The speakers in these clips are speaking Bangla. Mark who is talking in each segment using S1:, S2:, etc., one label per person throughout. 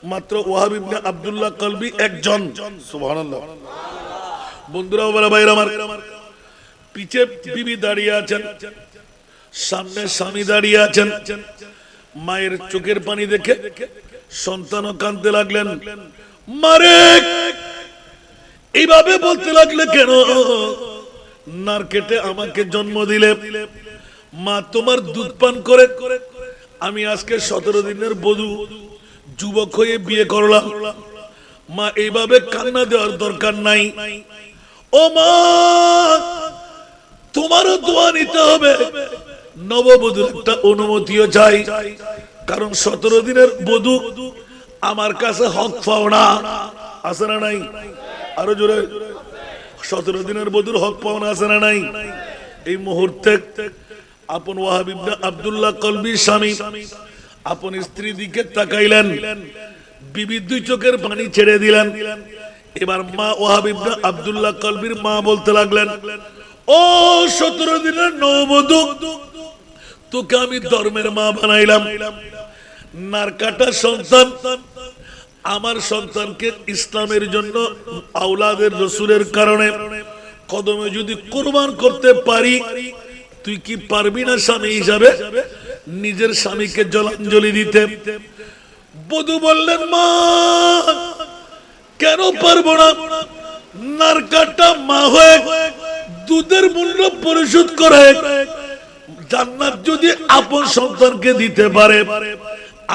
S1: মাত্র ওয়াহাব ইবনে আব্দুল্লাহ কলবি একজন। সুবহানাল্লাহ। বন্ধুরা ও ভাইরা আমার, পিছে বিবি দাঁড়িয়ে আছেন, সামনে স্বামী দাঁড়িয়ে আছেন। মায়ের চোখের পানি দেখে সন্তানও কাঁদতে লাগলেন। মারে এইভাবে বলতে লাগলে কেন? নার কেটে আমাকে জন্ম দিলে, মা তোমার দুধ পান করে আমি আজকে 17 দিনের বধূ, যুবক হয়ে বিয়ে করলাম। মা এইভাবে কান্না দেওয়ার দরকার নাই। ও মা, তোমারও দোয়া নিতে হবে, নববধূর একটা অনুমতিও চাই, কারণ 17 দিনের বধূ আমার কাছে হক পাওনা আছে না নাই? আরো জোরে, 17 দিনের বধূর হক পাওনা আছে না নাই? এই মুহূর্তে আপন ওয়াহাব ইবনে আব্দুল্লাহ কলবির স্বামী আপন স্ত্রী দিকে তাকাইলেন, বিবি দুই চোখের পানি ছেড়ে দিলেন। এবার মা ওয়াহাব ইবনে আব্দুল্লাহ কলবির মা বলতে লাগলেন, ও 17 দিনের নববধূ, তোকে আমি ধর্মের মা বানাইলাম। নার কাটা সন্তান, আমার সন্তানকে ইসলামের জন্য আওলাদের রসুলের কারণে কদমে যদি কুরবান করতে পারি, তুই কি পারবি না স্বামী হিসাবে নিজের স্বামীকে জলাঞ্জলি দিতে? বধূ বললেন, মা কেন পারবো না? নার কাটা মা হয়ে দুধের মূল্য পরিশোধ করে জান্নাত যদি আপন সন্তানকে দিতে পারে,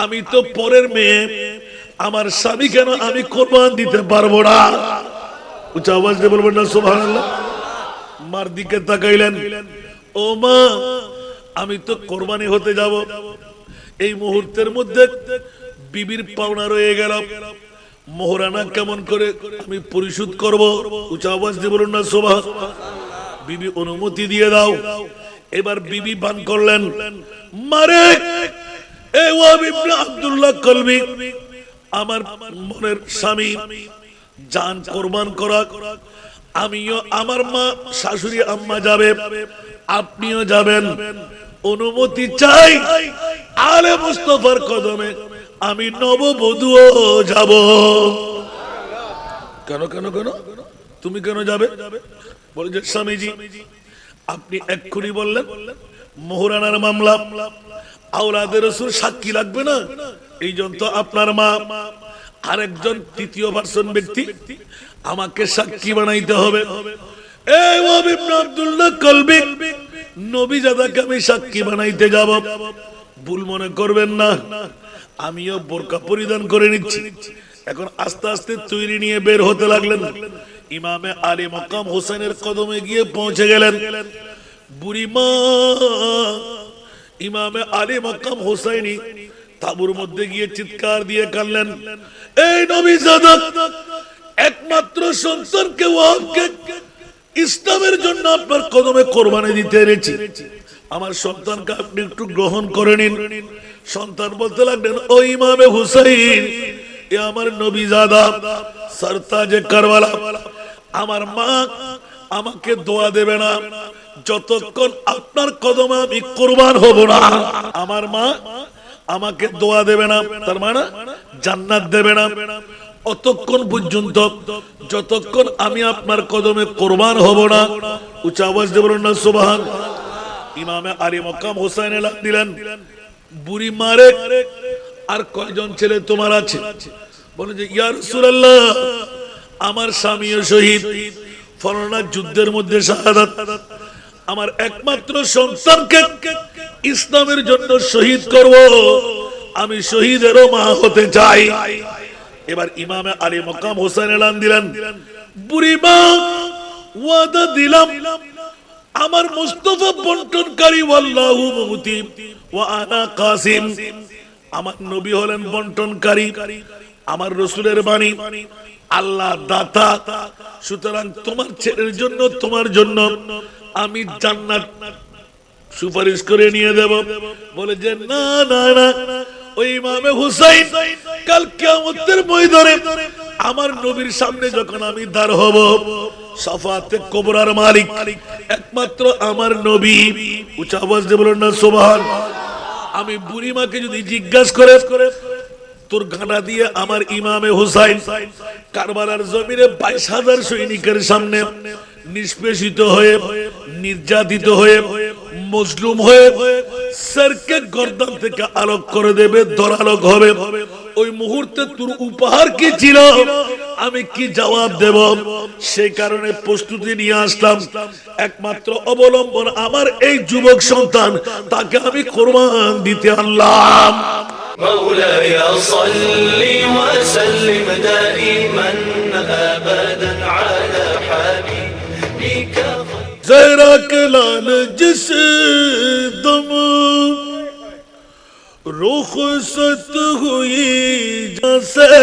S1: আমি তো পরের মেয়ে, আমার স্বামী কেন আমি কোরবান দিতে পারবো না? উচ্চ আওয়াজ দিয়ে বলবেন না সুবহানাল্লাহ। মার দিকে তাকাইলেন, ও মা, আমি তো কোরবানি হতে যাব। এই মুহূর্তের মধ্যে বিবির পাওনা রয়ে গেল, মোহরানা কেমন করে আমি পরিশোধ করব? উচ্চ আওয়াজ দিয়ে বলুন না সুবহানাল্লাহ। বিবি অনুমতি দিয়ে দাও। এবার বিবি বান করলেন, মারে এই ওয়াহাব ইবনে আব্দুল্লাহ কলবি, আমার মনের স্বামী জান কোরবান করা, আমিও, আমার মা শাশুড়ি আম্মা যাবে, আপনিও যাবেন, অনুমতি চাই। আলে মুস্তাফার কদমে আমি নববধূও যাব। কেন কেন কেন তুমি কেন যাবে? বলে যে স্বামীজি, আপনি এক্ষুনি বললেন মোহরানার মামলা, আওলাদের রাসূল সাক্ষী লাগবে না, এই জন্য তো আপনার মা আরেকজন তৃতীয় পার্সন ব্যক্তি আমাকে সাক্ষী বানাইতে হবে। এই ওয়াহাব ইবনে আব্দুল্লাহ কলবি, নবী জাদাকে আমি সাক্ষী বানাইতে যাব, ভুল মনে করবেন না। আমিও বোরকা পরিধান করে নিচ্ছি। এখন আস্তে আস্তে তৈরি নিয়ে বের হতে লাগলেন। ইমামে আলী মকাম হোসেনের কদমে গিয়ে পৌঁছে গেলেন। বুড়ি মা ইমামে আলী মকাম হোসাইনি তাবুর মধ্যে গিয়ে চিৎকার দিয়ে কাঁদলেন, এই নবীজাদা, একমাত্র সন্তানকে ওয়াহাবকে ইসলামের জন্য আপনার কদমে কোরবানি দিতে এনেছি, আমার সন্তানকে আপনি একটু গ্রহণ করে নিন। সন্তান বলতে লাগলেন, ও ইমামে হুসাইন, এ আমার নবীজাদা সরতাজে কারবালা, আমার মা আমাকে দোয়া দেবে না যতক্ষণ আপনার কদমে আমি কোরবান হব না। আমার মা আমাকে দোয়া দেবে না, তার মানে জান্নাত দেবে না অতক্ষণ পর্যন্ত যতক্ষণ আমি আপনার কদমে কোরবান হব না। উচ্চ আওয়াজ দিয়ে বলুন না সুবহান। ইমামে আলী মকাম হোসেন এলান দিলেন, বুড়ি মারে, আর কয়জন ছেলে তোমার আছে? বলে যে ইয়া রাসূলুল্লাহ, আমার স্বামীও শহীদ, ফলানা যুদ্ধের মধ্যে শাহাদাত, আমার একমাত্র সন্তানকে ইসলামের জন্য শহীদ করব, আমি শহীদেরও মা হতে চাই। এবার ইমামে আলী মকাম হোসেন এলান দিলেন, বুড়ি মা, ওয়াদা দিলাম আমার মুস্তাফা বন্টনকারী, ওয়াল্লাহু মুতি ওয়া আনা কাসিম, আমার নবী হলেন বন্টনকারী, আমার রাসূলের বাণী, আল্লাহ দাতা, সুতরাং তোমার ছেলের জন্য, তোমার জন্য আমি জান্নাত সুপারিশ করে নিয়ে দেব। বলে যে না না না, ওই ইমামে হুসাইন কাল কিয়ামতের ময়দানে আমার নবীর সামনে যখন আমি দাঁড় হব, শাফাআতে কুবরার মালিক একমাত্র আমার নবী। উচ্চ আওয়াজ দিয়ে বলুন না সুবহান। আমি বুড়ি মাকে যদি জিজ্ঞাসা করে তোর গাঁটা দিয়ে আমার ইমামে হুসাইন কারবালার জমিনে 22,000 সৈনিকের সামনে নিষ্পেষিত হয়ে, নির্যাতিত হয়ে, মজলুম হয়ে সরকে গর্দান থেকে আলোক করে দেবে, দরালোক হবে। ওই মুহূর্তে তোর উপহার কি ছিল, আমি কি জবাব দেব? সেই কারণে প্রস্তুতি নিয়ে আসলাম। একমাত্র অবলম্বন আমার এই যুবক সন্তান, তাকে আমি কোরবান দিতে আনলাম।
S2: مولاي صل وسلم دائما ابدا على حبيبك
S1: زہرا کے لال جس دم رخصت ہوئی جیسے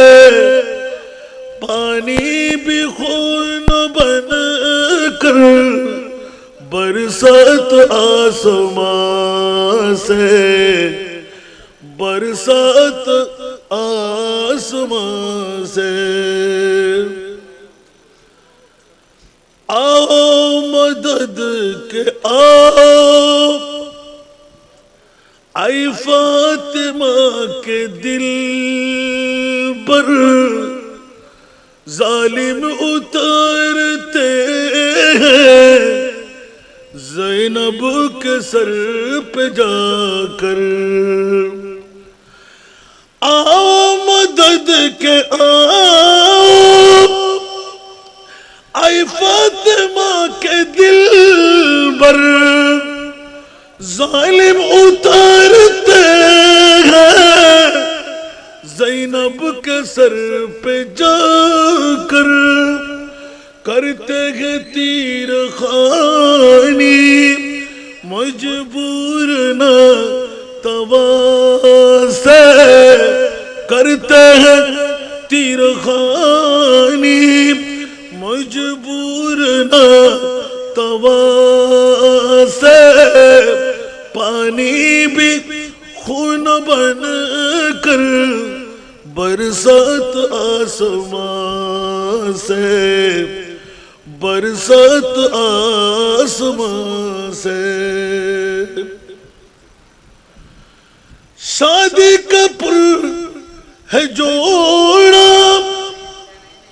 S1: پانی بھی خون بن کر برسات آسمان سے، برسات آسمان سے۔ آؤ مدد کے آؤ، اے فاطمہ کے دل پر ظالم اتارتے ہیں زینب کے سر پہ جا کر۔ آؤ مدد کے آؤ، اے فاطمہ کے دل پر ظالم اتارتے ہیں زینب کے سر پہ جا کر، کرتے ہیں تیر خانی مجبور نہ توا سے، کرتے ہیں تیر خانی مجبور نہ توا سے، پانی بھی خون بن کر برسات آسمان سے، برسات آسمان سے۔ شادی کا پر ہے جوڑا،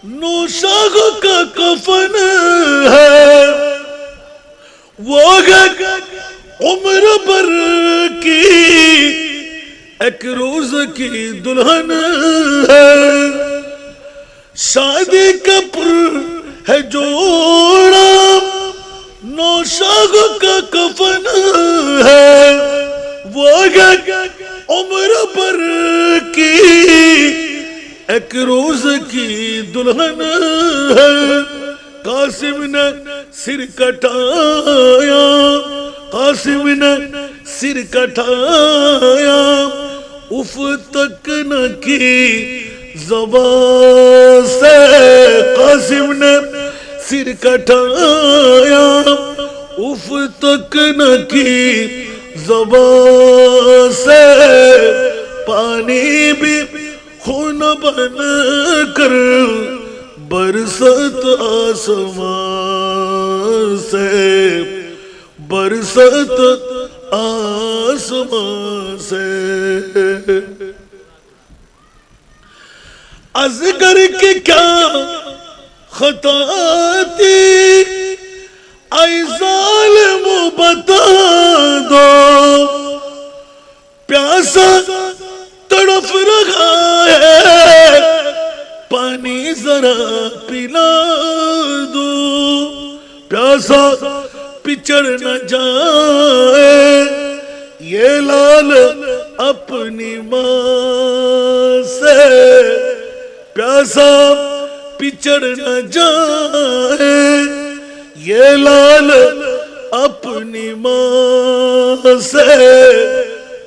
S1: نوشاغ کا کفن ہے، وہ ہے عمر بھر کی ایک روز کی دلہن ہے۔ شادی کا پر ہے جوڑا، نوشاغ کا کفن ہے، وہ ہے عمر بھر کی ایک روز کی دلہن ہے۔ قاسم نے سر کٹایا، قاسم نے سر کٹایا، اف تک نہ کی زبان سے۔ قاسم نے سر کٹایا، اف تک نہ کی زبان سے، پانی بھی خون بن کر برسات آسمان سے، برسات آسمان سے۔ اصغر کی کیا خطا تھی اے ظالم بتا دو، پیاسا تڑپ رہا ہے پانی ذرا پلا دو، پیاسا پچڑ نہ جائے یہ لال اپنی ماں سے، پیاسا پچڑ نہ جائے یہ لال اپنی ماں سے،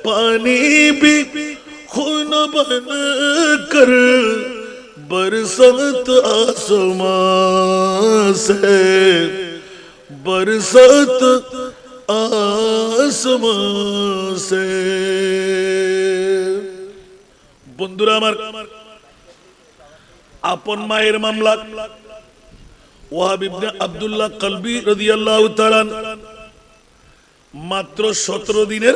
S1: پانی بھی خون بن کر برسات آسمان سے، برسات آسمان سے۔ বন্ধুরা আমার, আপন মায়ের মামলা ওয়াহাব ইবনে আব্দুল্লাহ কলবি রাদিয়াল্লাহু তাআলা মাত্র 17 দিনের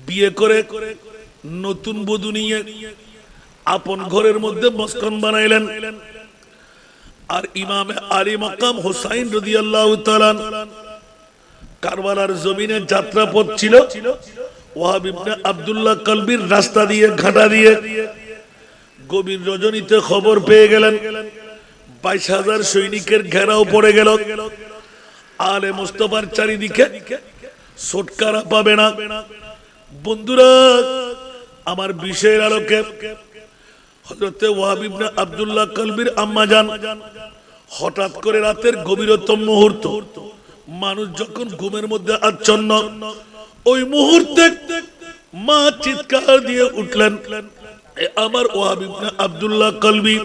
S1: বিয়ে করে নতুন বধূ নিয়ে আপন ঘরের মধ্যে মস্কন বানাইলেন। আর ইমামে আলী মাকাম হুসাইন রাদিয়াল্লাহু তাআলা কারবালার জমিনে যাত্রা পথ ছিল। ওয়াহাব ইবনে আব্দুল্লাহ কলবির রাস্তা দিয়ে ঘাটা দিয়ে গভীর রজনীতে খবর পেয়ে গেলেন 22,000 সৈনিকের ঘেরাও পড়ে গেল। আলে মুস্তাফার চারিদিকে ছটকারা পাবে না। বন্ধুরা, আমার বিষয়ের আলোকে হযরতে ওয়াহাব ইবনে আব্দুল্লাহ কলবির আম্মা জান হঠাৎ করে রাতের গভীরতম মুহূর্ত, মানুষ যখন ঘুমের মধ্যে আচ্ছন্ন, ওই মুহূর্তে মা চিৎকার দিয়ে উঠলেন, আমার ওয়াহাব ইবনে আব্দুল্লাহ কলবি,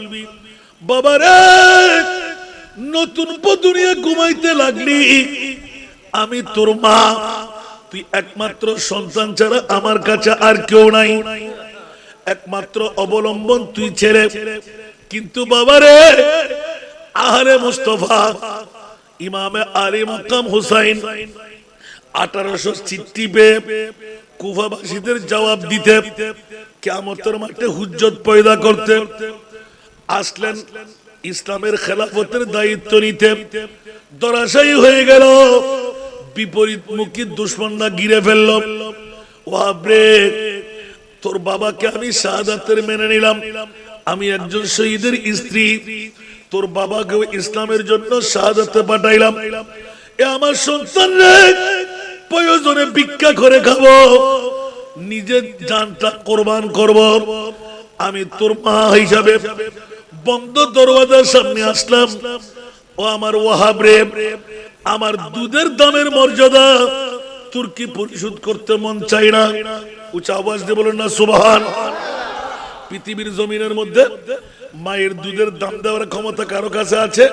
S1: বাবা রে, নতুন বধূ নিয়ে ঘুমাইতে লাগলি। আমি তোর মা, তুই একমাত্র সন্তান ছাড়া আমার কাছে আর কেউ নাই, একমাত্র অবলম্বন তুই ছেড়ে। কিন্তু বাবা রে, আহলে মুস্তাফা ইমামে আলী মাকাম হুসাইন 1800 চিঠি পেয়ে কুফাবাসীদের জবাব দিতে, কিয়ামতের মাঠে হুজ্জত পয়দা করতে আসলেন, ইসলামের খেলাফতের দায়িত্ব নিতে। ধরাশায়ী হয়ে গেল, বিপরীতমুখী দুশমনরা ঘিরে ফেলল। ওয়াহাব রে, তোর বাবাকে আমি শাহাদাতের মেনে নিলাম, আমি একজন শহীদের স্ত্রী, তোর বাবাকে ইসলামের জন্য শাহাদাতে পাঠাইলাম। এ আমার সন্তান রে, প্রয়োজনে ভিক্ষা করে খাবো, নিজের জানটা কোরবান করব। আমি তোর মা হিসাবে বন্ধ দরওয়াজার সামনে আসলাম। ও আমার ওয়াহাব রে, আমার দুধের দামের মর্যাদা তোর কি পরিশোধ করতে মন চাই না? উচ্চ আওয়াজ দিয়ে বলেন না সুবহান। পৃথিবীর জমিনের মধ্যে মায়ের দুধের দাম দেওয়ার ক্ষমতা কারো কাছে আছে?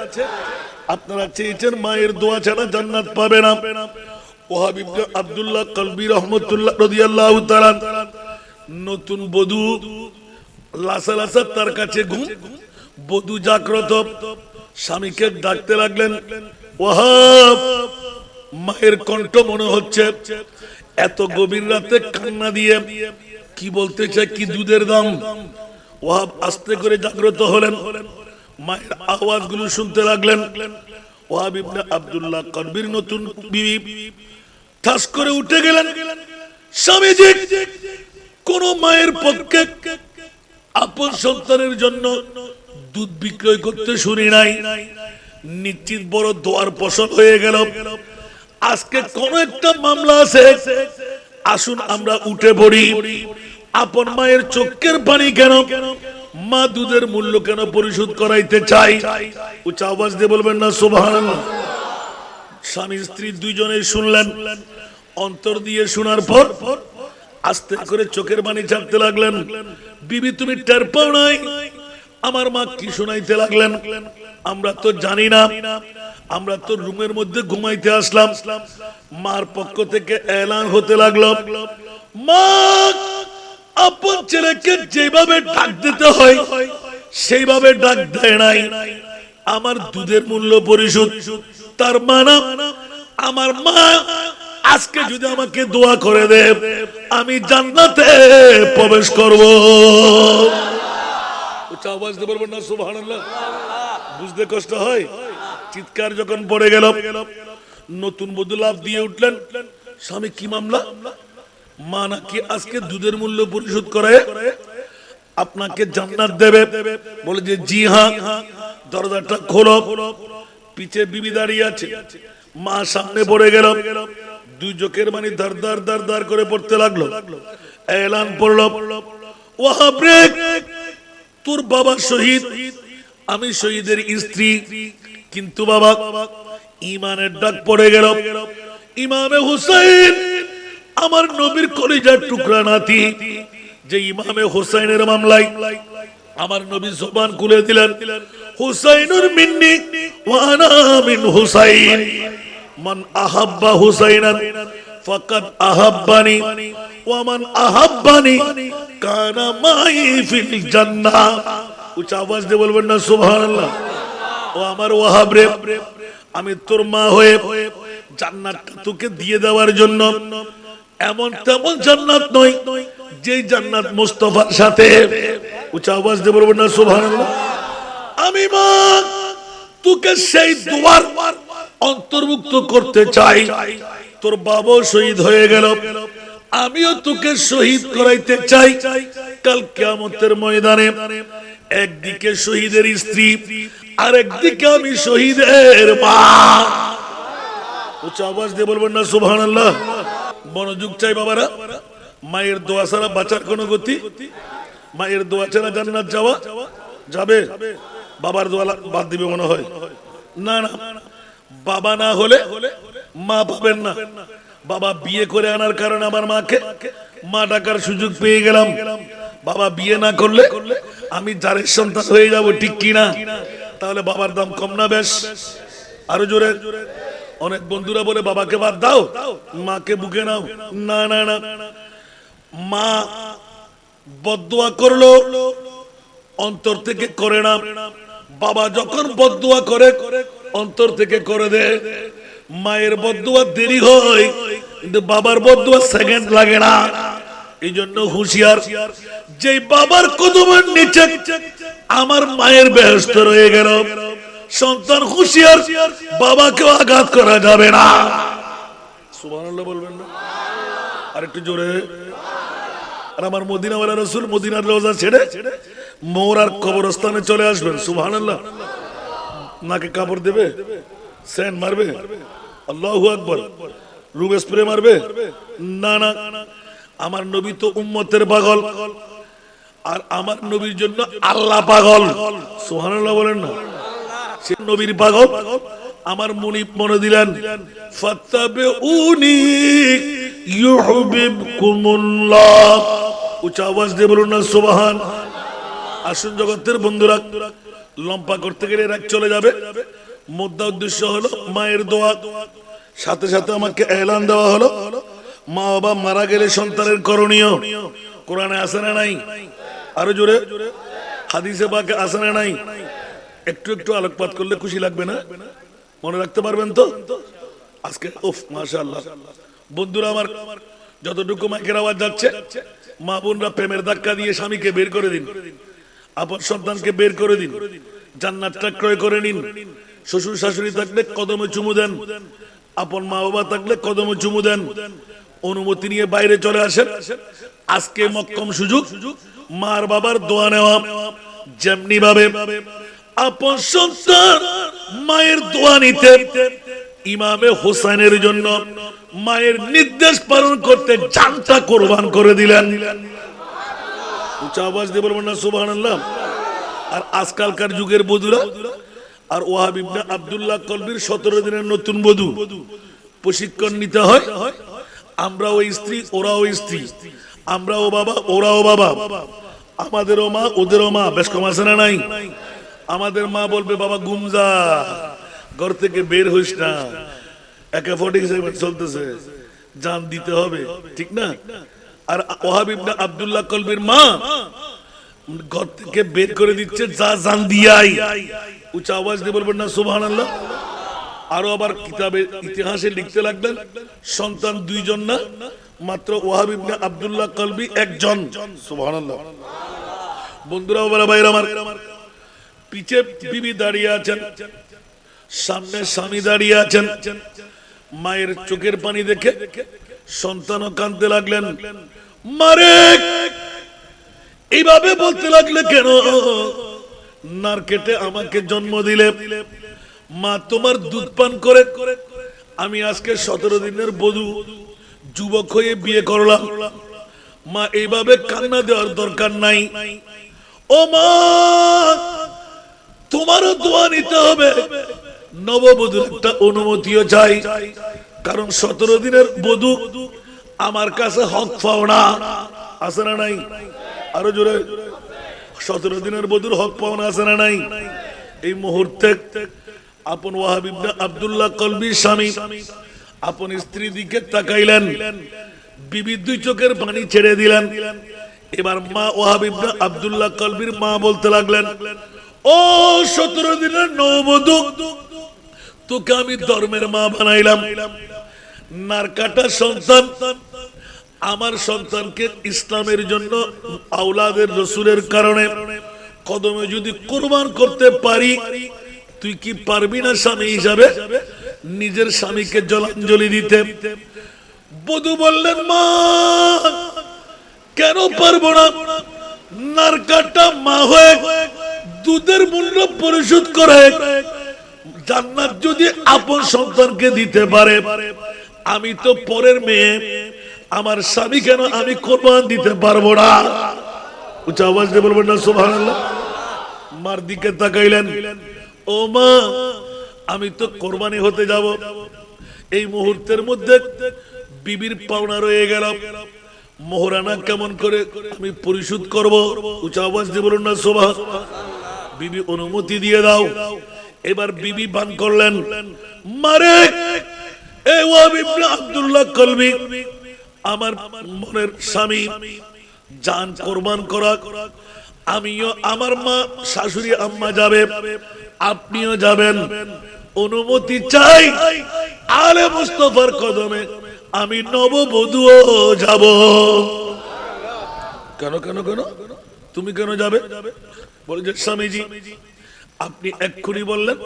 S1: আপনারা চেয়েছেন মায়ের দোয়া ছাড়া জান্নাত পাবে না। ওয়াহাব ইবনে আব্দুল্লাহ কলবি রাহমাতুল্লাহ রাদিয়াল্লাহু তাআলা নতুন বধূ, লাসা লাসা তার কাছে ঘুম, বধূ জাগ্রত, স্বামীকে ডাকতে লাগলেন, ওয়াহাব। মায়ের কণ্ঠ মনে হচ্ছে এত গভীর রাতে কান্না দিয়ে কি বলতে চায়, কি দুধের দাম। ওয়াহাব আস্তে করে জাগ্রত হলেন, মায়ের আওয়াজগুলো শুনতে লাগলেন। ওয়াহাব ইবনে আব্দুল্লাহ কলবির নতুন বিবি ঠাস করে উঠে গেলেন। স্বামীজি কোন মায়ের পক্ষে আপন সন্তানের জন্য দুধ বিক্রয় করতে শুনি নাই। নিশ্চিত বড় দোয়ার ফসল হয়ে গেল। আজকে কোন একটা মামলা আছে, আসুন আমরা উঠে পড়ি। আপন মায়ের চোখের পানি কেন, মা দুধের মূল্য কেন পরিশোধ করাইতে চাই? উচ্চ আওয়াজ দিয়ে বলবেন না সুবহানাল্লাহ। স্বামী স্ত্রী দুইজনেই শুনলেন। অন্তর দিয়ে শোনার পর আস্তে করে চোখের পানি ছাড়তে লাগলেন। বিবি, তুমি টের পাও নাই আমার মা কি শোনাইতে লাগলেন? আমরা তো জানি না, আমরা তো রুমের মধ্যে ঘুমাইতে আসলাম। মার পক্ষ থেকে এলান হতে লাগলো, মা আপন ছেলেকে যেভাবে ডাক দিতে হয় সেইভাবে ডাক দেয় নাই। আমার দুধের মূল্য পরিশোধ, তার মানে আমার মা আজকে যদি আমাকে দোয়া করে দে, আমি জান্নাতে প্রবেশ করব। উচ্চ আওয়াজ দিয়ে বলবেন না সুবহানাল্লাহ। বুঝতে কষ্ট হয়? চিৎকার যখন পড়ে গেল, নতুন বধূ লাফ দিয়ে উঠলেন, স্বামী কি মামলা? মা নাকি আজকে দুধের মূল্য পরিশোধ করে আপনাকে জান্নাত দেবে। বলে যে জি হ্যাঁ। দরজাটা খোলো। পিছে বিবি দাঁড়িয়ে আছে, মা সামনে পড়ে গেল। দুই চোখের পানি দার দার দার দার করে পড়তে লাগলো। এলান পড়লো, ওয়াহাব রে, তোর বাবা শহীদ, আমি শহীদের স্ত্রী। কিন্তু বাবা, ইমানের ডাক পড়ে গেল। ইমামে হুসাইন আমার নবীর কলিজার টুকরা নাতি, যে ইমামে হুসাইনের মামলায় আমার নবী জবান খুলে দিলেন, হুসাইনুর মিন্নি ওয়া আনা মিন হুসাইন, মান আহাব্বা হুসাইনান ফাকাদ আহাব্বানি ওয়া মান আহাব্বানি কানা মাই ফিল জান্নাহ। উচ্চ আওয়াজ দিয়ে বলবেন না সুবহানাল্লাহ। ও আমার ওয়াহাব রে, আমি তোর মা হয়ে জান্নাতটা তোকে দিয়ে দেওয়ার জন্য, এমন তেমন জান্নাত নয় যেই জান্নাত মুস্তাফার সাথে, উচ্চ আওয়াজ দিয়ে বলবেন না সুবহানাল্লাহ। আমি মা তোকে সেই দুয়ার অন্তর্ভুক্ত করতে চাই। তোর বাবা শহীদ হয়ে গেল, আমিও তোকে শহীদ করাইতে চাই। কাল কিয়ামতের ময়দানে একদিকে শহীদের স্ত্রী, আর একদিকে আমি শহীদের মা। উচ্চ আওয়াজ দিয়ে বলবেন না সুবহানাল্লাহ। মনোযোগ চাই বাবারা। মায়ের দোয়া ছাড়া বাঁচার কোনো গতি, মায়ের দোয়া ছাড়া জান্নাত যাওয়া যাবে? বাবার দোয়া বাদ দিবে মনে হয়? না না, বাবা না হলে মা পাবেন না। বাবা বিয়ে করে আনার কারণে আমার মাকে মা ডাকার সুযোগ পেয়ে গেলাম। বাবা বিয়ে না করলে আমি যারের সন্তান হয়ে যাব, ঠিক কিনা? তাহলে বাবার দাম কম না? বেশ, আরো জোরে। অনেক বন্ধুরা বলে বাবাকে বাদ দাও, মাকে বুকে নাও। না না না, মা বদদুয়া করলো অন্তর থেকে করে না। বাবা যখন বদদুয়া করে অন্তর থেকে করে দেয়। মায়ের বদদুয়া দেরি হয়, কিন্তু বাবার বদদুয়া সেকেন্ড লাগে না। এই জন্য হুঁশিয়ার, যে বাবার কদমের নিচে আমার মায়ের বেহেশত রয়ে গেল, সন্তান হুঁশিয়ার, বাবাকে আঘাত করা যাবে না। সুবহানাল্লাহ বলবেন না? আর একটু জোরে। আর আমার মদিনাওয়ালা রাসূল মদিনার রওজা ছেড়ে মোরার কবরস্থানে চলে আসবেন। সুবহানাল্লাহ। নাকে কাপড় দেবে, সেন্ট মারবে, আল্লাহু আকবার, রুম স্প্রে মারবে? না না, আমার নবী তো উম্মতের পাগল, আর আমার নবীর জন্য আল্লাহ পাগল। সুবহানাল্লাহ বলেন না? সে নবীর পাগল। আমার মুনিব মনে দিলেন, ফাত্তাবিউনি ইউহিব্বুকুমুল্লাহ। উচ্চ আওয়াজ দিয়ে বলুন না সুবহান। আসুন জগতের বন্ধুরা, লম্পা করতে গেলে রাত চলে যাবে। মুদ্রা উদ্দেশ্য হলো মায়ের দোয়া। সাথে সাথে আমাকে এলান দেওয়া হলো, মা বাবা মারা গেলে সন্তানের করণীয় কোরআনে আছে না নাই? আরো জোরে। হাদিসে পাকে আছে না নাই? একটু একটু আলোকপাত করলে খুশি লাগবে না? মনে রাখতে পারবেন তো আজকে? উফ মাশাআল্লাহ। বন্ধুরা আমার, যতটুকু মাইকের আওয়াজ যাচ্ছে, মা বোনরা প্রেমের ধাক্কা দিয়ে স্বামীকে বের করে দিন, আপন সন্তানকে বের করে দিন, জান্নাতটা ক্রয় করে নিন। শ্বশুর শাশুড়ি থাকলে কদমে চুমু দেন, আপন মা বাবা থাকলে কদমে চুমু দেন। অনুমতি নিয়ে বাইরে চলে আসেন। আজকে মক্কম সুযোগ মার বাবার দোয়া নেওয়া। যেমনি ভাবে আপন সন্তান মায়ের দোয়া নিতে ইমামে হোসেনের জন্য মায়ের নির্দেশ পালন করতে জানটা কোরবান করে দিলেন। উচ্চ আওয়াজ দিয়ে বলবেন না সুবহানাল্লাহ। আর আজকালকার যুগের বধুরা আর ওয়াহাব ইবনে আব্দুল্লাহ কলবির 17 দিনের নতুন বধূ প্রশিক্ষণ নিতে হয়। আমরা ওই স্ত্রী, ওরা ওই স্ত্রী, আমরাও বাবা, ওরাও বাবা, আমাদেরও মা, ওদেরও মা। বেশ কম আছে না নাই? আমাদের মা বলবে, বাবা গুমজা, ঘর থেকে বের হইস না, AK-47 চলতেছে, জান দিতে হবে, ঠিক না? আর ওয়াহাব ইবনে আব্দুল্লাহ কলবির মা ঘর থেকে বের করে দিচ্ছে, যা জান দিয়াই। উচ্চ আওয়াজ দিয়ে বলবেন না সুবহানাল্লাহ। আরো আবার কিতাবে ইতিহাসে লিখতে লাগলেন, সন্তান 2 জন না, মাত্র ওয়াহাব ইবনে আব্দুল্লাহ কলবি 1 জন। সুবহানাল্লাহ। বন্ধুরা বাবা ভাইরা আমার, পিছে বিবি দাঁড়িয়ে আছেন, সামনে স্বামী দাঁড়িয়ে আছেন। মায়ের চোখের পানি দেখে সন্তানও কাঁদতে লাগলেন, মারে এইভাবে বলতে লাগলে কেন? নার কেটে আমাকে জন্ম দিলে, মা তোমার দুধ পান করে আমি আজকে 17 দিনের বধূ, যুবক হয়ে বিয়ে করলাম। মা এইভাবে কান্না দেওয়ার দরকার নাই। ও মা, তোমারও দোয়া নিতে হবে। নববধূর একটা অনুমতিও চাই, কারণ 17 দিনের বধূ আমার কাছে হক পাওনা আছে না নাই? আরো জোরে। 17 দিনের বধূর হক পাওনা আছে না নাই? এই মুহূর্তে আপন ওয়াহাব ইবনে আব্দুল্লাহ কলবির স্বামী আপন স্ত্রী দিকে তাকাইলেন, বিবি 2 চোখের পানি ছেড়ে দিলেন। এবার মা ওয়াহাব ইবনে আব্দুল্লাহ কলবির মা বলতে লাগলেন, ও 17 দিনের নববধূ, তোকে আমি ধর্মের মা বানাইলাম। নার কাটা সন্তান আমার সন্তানকে ইসলামের জন্য আওলাদের রসুলের কারণে কদমে যদি কুরবান করতে পারি, তুই কি পারবি না স্বামী হিসাবে নিজের স্বামীকে জলাঞ্জলি দিতে? বধূ বললেন, মা কেন পারবো না? নারকাটা মা হয়ে দুধের মূল্য পরিশোধ করে জান্নাত যদি আপন সন্তানকে দিতে পারে, আমি তো পরের মেয়ে, আমার স্বামী কেন আমি কোরবান দিতে পারবো না? উচ্চ আওয়াজ দিয়ে বলবেন না সুবহানাল্লাহ। মার দিকে তাকাইলেন, ও মা আমি তো কোরবানি হতে যাব, এই মুহূর্তের মধ্যে বিবির পাওনা রয়ে গেল, মোহরানা কেমন করে আমি পরিশোধ করব? উচ্চ আওয়াজ দিয়ে বলুন না সুবহানাল্লাহ। বিবি অনুমতি দিয়ে দাও। এবার বিবি বান করলেন, মারে এ ওয়াহাব ইবনে আব্দুল্লাহ কলবি, আমার মনের স্বামী জান কোরবান করা, আমিও আমার মা শাশুড়ি আম্মা যাবে, আপনিও যাবেন, অনুমতি চাই। আলে মুস্তাফার কদমে আমি নববধূও যাব। কেন কেন কেন তুমি কেন যাবে? বলে যে স্বামীজি আপনি এক্ষুনি বললেন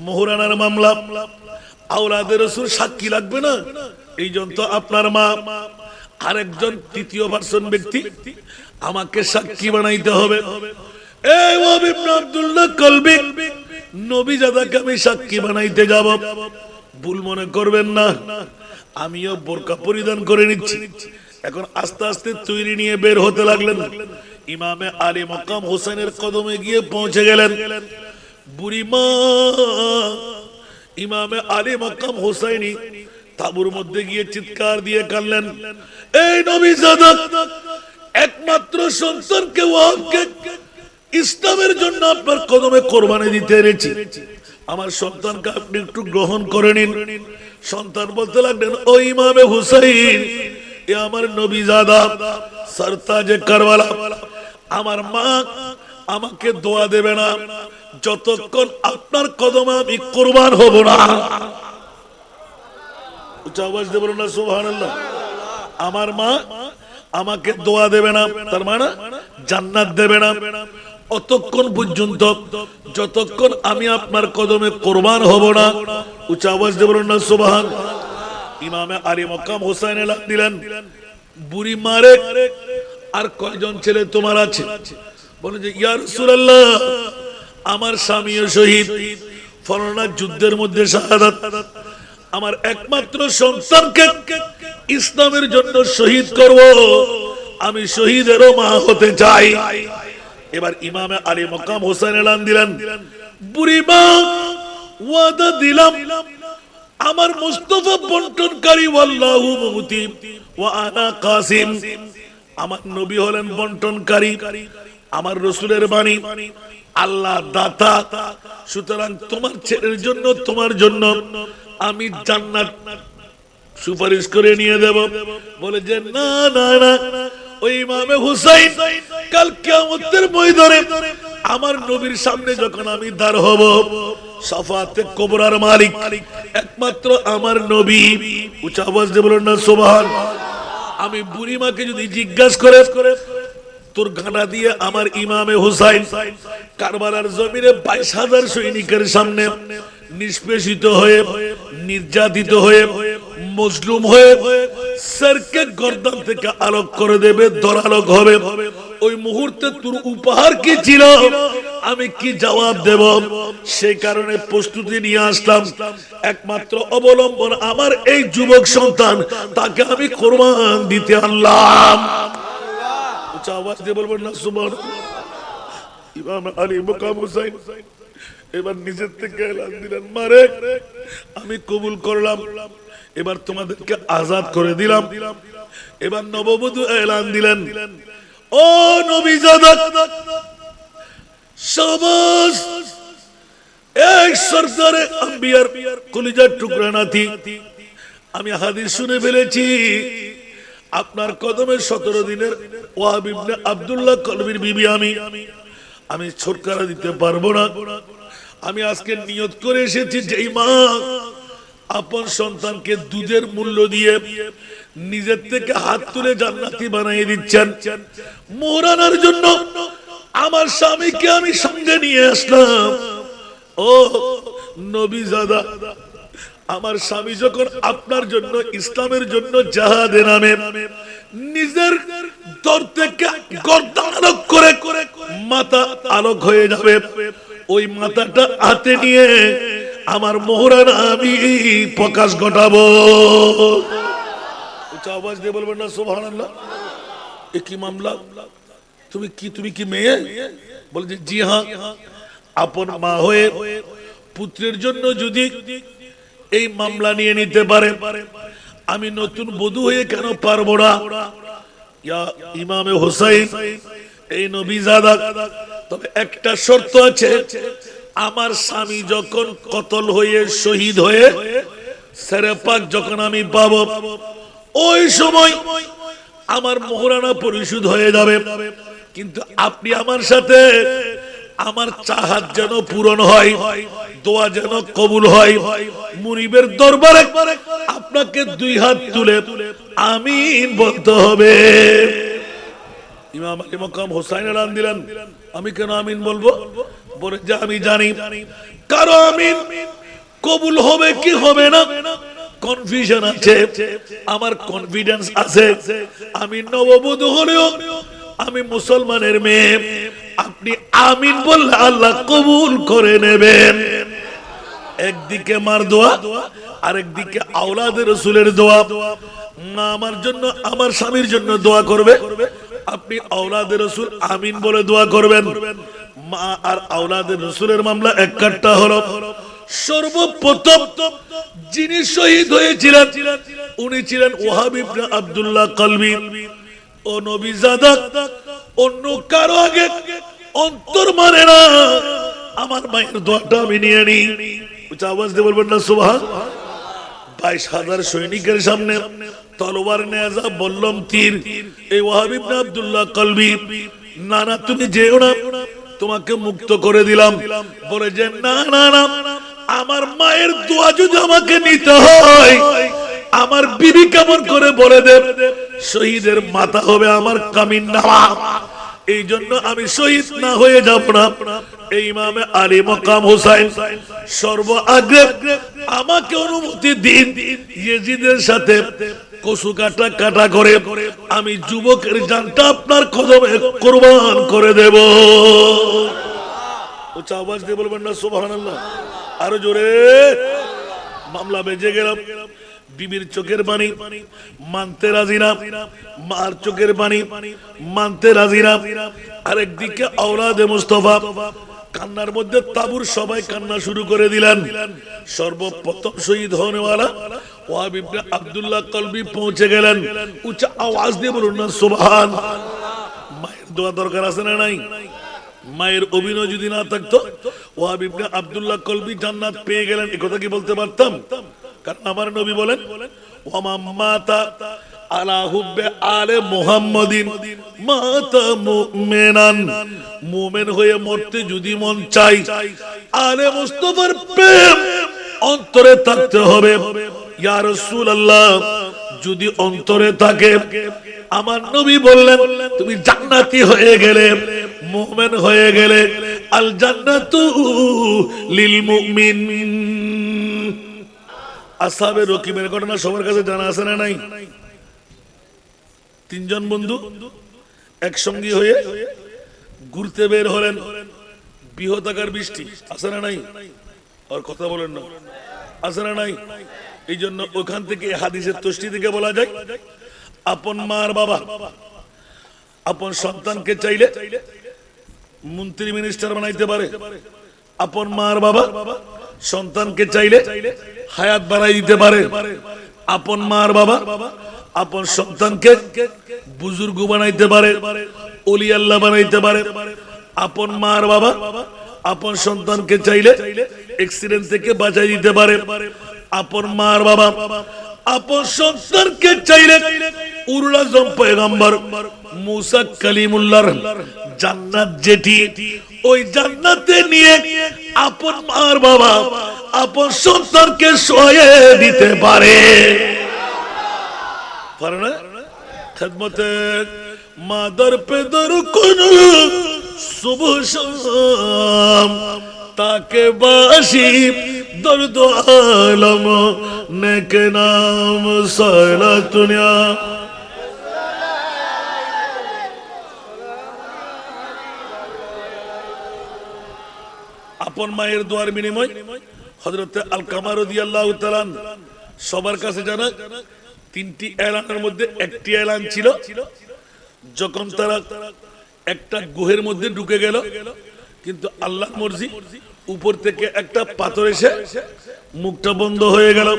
S1: মোহরানার মামলা, আওলাদের রাসূল সাক্ষী লাগবে না, এই জন্য তো আপনার মা আরেকজন তৃতীয় পার্সন ব্যক্তি আমাকে সাক্ষী বানাইতে হবে। এই ওয়াহাব ইবনে আব্দুল্লাহ কলবি, নবী জাদাকে আমি সাক্ষী বানাইতে যাব, ভুল মনে করবেন না। আমিও বোরকা পরিধান করে নিচ্ছি। এখন আস্তে আস্তে তৈরি নিয়ে বের হতে লাগলেন। ইমামে আলী মাকাম হোসেনের কদমে গিয়ে পৌঁছে গেলেন। বুড়ি মা ইমামে আলী মাকাম হোসাইনি তাঁবুর মধ্যে গিয়ে চিৎকার দিয়ে কাঁদলেন, এই নবী জাদা, একমাত্র সন্তানকে ওয়াহাবকে ইসলামের জন্য আপনার কদমে কোরবানি দিতে এনেছি, আমার সন্তানকে আপনি একটু গ্রহণ করে নিন। সন্তান বলতে লাগলেন, ও ইমামে হুসাইন, এ আমার নবী জাদা সরতাজে কারবালা, আমার মা আমাকে দোয়া দেবে না যতক্ষণ আপনার কদমে আমি কোরবান হব না। উচ্চ আওয়াজ দিয়ে বলুন না সুবহানাল্লাহ। আমার মা আমাকে দোয়া দেবে না, তার মানে জান্নাত দেবে না অতক্ষণ পর্যন্ত যতক্ষণ আমি আপনার কদমে কোরবান হব না। উচ্চ আওয়াজ দিয়ে বলুন না সুবহানাল্লাহ। ইমামে আলী মাকাম হোসেন এলান দিলেন, বুড়ি মারে আর কয়জন ছেলে তোমার আছে? বলে যে ইয়া রাসূলুল্লাহ, আমার স্বামীও শহীদ, ফলানা যুদ্ধের মধ্যে শাহাদাত, আমার একমাত্র সন্তানকে ইসলামের জন্য শহীদ করব, আমি শহীদেরও মা হতে চাই। এবার ইমামে আলী মাকাম হোসেন এলান দিলেন, বুড়ি মা ওয়াদা দিলাম, আমার মুস্তাফা বন্টনকারী, ওয়াল্লাহু মুতি ওয়া আনা কাসিম, আমার নবী হলেন বন্টনকারী, আমার রাসূলের বাণী, আল্লাহ দাতা, সুতরাং তোমার ছেলের জন্য, তোমার জন্য আমি জান্নাত সুপারিশ করে নিয়ে দেব। বলে যে না না না, ওই ইমামে হুসাইন কাল কিয়ামতের ময়দানে আমার নবীর সামনে যখন আমি দাঁড় হব, শাফাতে কুবরার মালিক একমাত্র আমার নবী। উচ্চ আওয়াজ দিয়ে বলুন না সুবহানাল্লাহ। আমি বুড়ি মাকে যদি জিজ্ঞাসা করে তোর গানা দিয়ে আমার ইমামে হুসাইন কারবালার জমিনে 22,000 সৈনিকের সামনে নিষ্পেষিত হয়ে, নির্যাতিত হয়ে, মজলুম হয়ে সরকে গর্দান থেকে আলোক করে দেবে, দরালোক হবে, ওই মুহূর্তে তোর উপহার কি ছিল, আমি কি জবাব দেব? সেই কারণে প্রস্তুতি নিয়ে আসলাম। একমাত্র অবলম্বন আমার এই যুবক সন্তান, তাকে আমি কোরবান দিতে আনলাম। আওয়াজ দিয়ে বলবেন না সুবহানাল্লাহ। ইমাম আলী মাকাম হোসেন এবার নিজের থেকে এলান দিলেন, মারে আমি কবুল করলাম, এবার তোমাদেরকে আজাদ করে দিলাম। এবার নববধূ এলান দিলেন, ও নবী জাদা, শাবাশ, এই সরদারে আম্বিয়ার কলিজার টুকরা নাতি, আমি হাদিস শুনে ফেলেছি, আপনার কদমে 17 দিনের ওয়াহাব ইবনে আব্দুল্লাহ কলবির বিবি আমি ছুটকারা দিতে পারবো না। আমি আজকে নিয়ত করে এসেছি, যেই মা আপন সন্তানকে দুধের মূল্য দিয়ে নিজের থেকে হাত তুলে জান্নাতি বানিয়ে দিচ্ছেন। মোহরানার জন্য আমার স্বামীকে আমি সঙ্গে নিয়ে আসলাম। ও নবীজাদা, আমার স্বামী যখন আপনার জন্য, ইসলামের জন্য জাহাদে নামে, নিজের দর থেকে গর্দান আলোক করে মাথা আলোক হয়ে যাবে, ওই মাথাটা হাতে নিয়ে আমার মোহরানা আমি প্রকাশ ঘটাবো। আওয়াজ দিয়ে বলবেন না সুবহানাল্লাহ। এ কি মামলা? তুমি কি মেয়ে? বলে যে জি হ্যাঁ। আপন মা হয়ে পুত্রের জন্য যদি এই মামলা নিয়ে নিতে পারে, আমি নতুন বধূ হয়ে কেন পারবো না? ইয়া ইমামে হোসাইন, এই নবীজাদা, তবে একটা শর্ত আছে, আমার স্বামী যখন কতল হয়ে শহীদ হয়ে সেরে পাক যখন আমি পাবো, ওই সময় আমার মোহরানা পরিশোধ হয়ে যাবে। কিন্তু আপনি আমার সাথে আমার চাহাত যেন পূরণ হয়, দোয়া যেন কবুল হয়, মুনিবের দরবারে আপনাকে দুই হাত তুলে আমিন বলতে হবে। ইমাম আলী মকাম হোসাইন এলান দিলেন, আমি কেন আমিন বলবো? বলে যে আমি জানি কারো আমিন কবুল হবে কি হবে না কনফিউশন আছে, আমার কনফিডেন্স আছে। আমি নববধূ হলেও আমি মুসলমানের মেয়ে, আপনি আমিন বললে আল্লাহ কবুল করে নেবেন। একদিকে মার দোয়া, আরেকদিকে আওলাদে রাসূলের দোয়া। মা আমার জন্য, আমার স্বামীর জন্য দোয়া করবে, আপনি আওলাদে রাসূল আমিন বলে দোয়া করবেন। মা আর আওলাদে রাসূলের মামলা এক কাট্টা হলো। সর্বপ্রথম যিনি শহীদ হয়েছিলেন উনি ছিলেন ওয়াহাব ইবনে আব্দুল্লাহ কলবি। ও নবীজাদা, অন্য কারো আগে অন্তর মানে না, আমার মায়ের দোয়াটা আমি নিয়ে নিই। আওয়াজ দিয়ে বলবেন না সুবহানাল্লাহ। 22,000 সৈনিকের সামনে তলোয়ার নেজা বল্লম তীর, এই ওয়াহাব ইবনে আব্দুল্লাহ কলবি, না না তুমি যেও না, তোমাকে মুক্ত করে দিলাম। বলে যে না না না, আমার মায়ের দোয়া যদি আমাকে নিতে হয়, আমার বিবি কেমন করে বলে দেব, শহীদের মাথা হবে আমার কামিন নামা, এই জন্য আমি শহীদ না হয়ে যাব না। এই ইমামে আলী মকাম হোসাইন সর্ব আগে আমাকে অনুমতি দিন, ইয়েজিদের সাথে কসু কাটা কাটা করে আমি যুবকের জানটা আপনার কদমে কুরবান করে দেব। উচ্চ আওয়াজ দিয়ে বলবেন না সুবহানাল্লাহ, আরো জোরে। মামলা বেজে গেল। বিবির চোখের পানি মানতে রাজি না, মার চোখের পানি মানতে রাজি না। আরেকদিকে আওলাদে মুস্তাফা কান্নার মধ্যে তাবুর সবাই কান্না শুরু করে দিলেন। সর্বপ্রথম শহীদ হওয়ালা ওয়াহাব ইবনে আব্দুল্লাহ কলবি পৌঁছে গেলেন। উচ্চ আওয়াজ দিয়ে বলুন না সুবহান। মায়ের দোয়া দরকার আছে না নাই? মায়ের অভিনয় যদি না থাকতো ওয়াহাব ইবনে আব্দুল্লাহ কলবি জান্নাত পেয়ে গেলেন, এই কথা কি বলতে পারতাম? কারণ আমার নবী বলেন ওয়া মাতা আলা হুব্বে আলে মুহাম্মাদিন মাতা মুমিনান, মুমিন হয়ে মরতে যদি মন চাই আলে মুস্তাফার প্রেম অন্তরে থাকতে হবে। ইয়া রাসূলুল্লাহ, যদি অন্তরে থাকে, আমার নবী বললেন তুমি জান্নাতি হয়ে গেলে, মুমিন হয়ে গেলে। আল জান্নাতু লিল মুমিন। আসহাবে রকিবের ঘটনা সবার কাছে জানা আছে না নাই? 3 জন বন্ধু একসঙ্গী হয়ে ঘুরতে বের হলেন। বৃহদাকার বৃষ্টি আছে না নাই? আর কথা বলেন না, আছে না নাই? এই জন্য ওখান থেকে হাদিসের তশরিহ থেকে বলা যায়, আপন মার বাবা আপন সন্তানকে চাইলে মন্ত্রী মিনিস্টার বানাইতে পারে। আপন মার বাবা সন্তানকে চাইলে হায়াত বাড়াই দিতে পারে। আপন মার বাবা আপন সন্তানকে বুজুর্গ বানাইতে পারে, ওলি আল্লাহ বানাইতে পারে। আপন মার বাবা আপন সন্তানকে চাইলে অ্যাক্সিডেন্ট থেকে বাঁচাই দিতে পারে। আপন মার বাবা আপন সন্তানকে চাইলে উরুল আজম পয়গম্বর মুসা কালিমুল্লাহর জান্নাত যেটি, ওই জান্নাতে নিয়ে আপন মার বাবা আপন সন্তানকে সয়ে দিতে পারে। পারে না খেদমতে মাদার পেদার কোন সুবহ শাম তাকে বাসি দর্দ আলম নেক নাম সালাতুনিয়া আপন মায়ের দোয়ার বিনিময় হযরত আলকামা রাদিয়াল্লাহু তাআলা সবার কাছে জানা তিনটি এলানের মধ্যে একটি এলান ছিল যখন তারা একটা গুহের মধ্যে ঢুকে গেল কিন্তু আল্লাহর মর্জি উপর থেকে একটা পাথর এসে মুখটা বন্ধ হয়ে গেল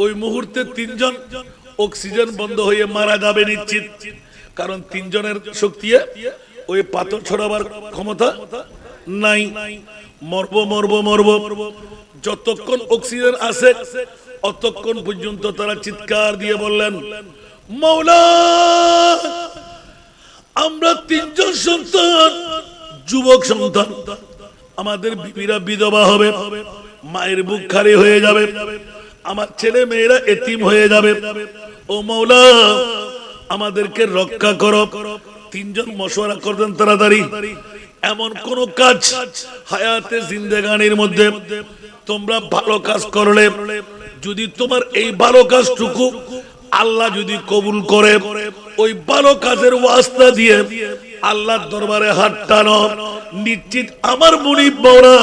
S1: ওই মুহূর্তে তিনজন অক্সিজেন বন্ধ হয়ে মারা যাবে নিশ্চিত কারণ তিনজনের শক্তি ওই পাথর ছড়াবার ক্ষমতা নাই মরবো মরবো মরবো যতক্ষণ অক্সিজেন আছে অতক্ষণ পর্যন্ত তারা চিৎকার দিয়ে বললেন মাওলা আমরা তিনজন সন্তান যুবক সন্তান আমাদের বিবিরা বিধবা হবে মায়ের বুক খালি হয়ে যাবে আমার ছেলে মেয়েরা এতিম হয়ে যাবে ও মাওলা আমাদেরকে রক্ষা করো তিনজন মশওয়ারা করতেন তাড়াতাড়ি এমন কোন কাজ হায়াতে জিন্দেগানির মধ্যে তোমরা ভালো কাজ করলে যদি তোমার এই ভালো কাজটুকু আল্লাহ যদি কবুল করে ওই ভালো কাজের ওয়াস্তা দিয়ে আল্লাহর দরবারে হাত টানো নিশ্চিত আমার মুনিব মাওলা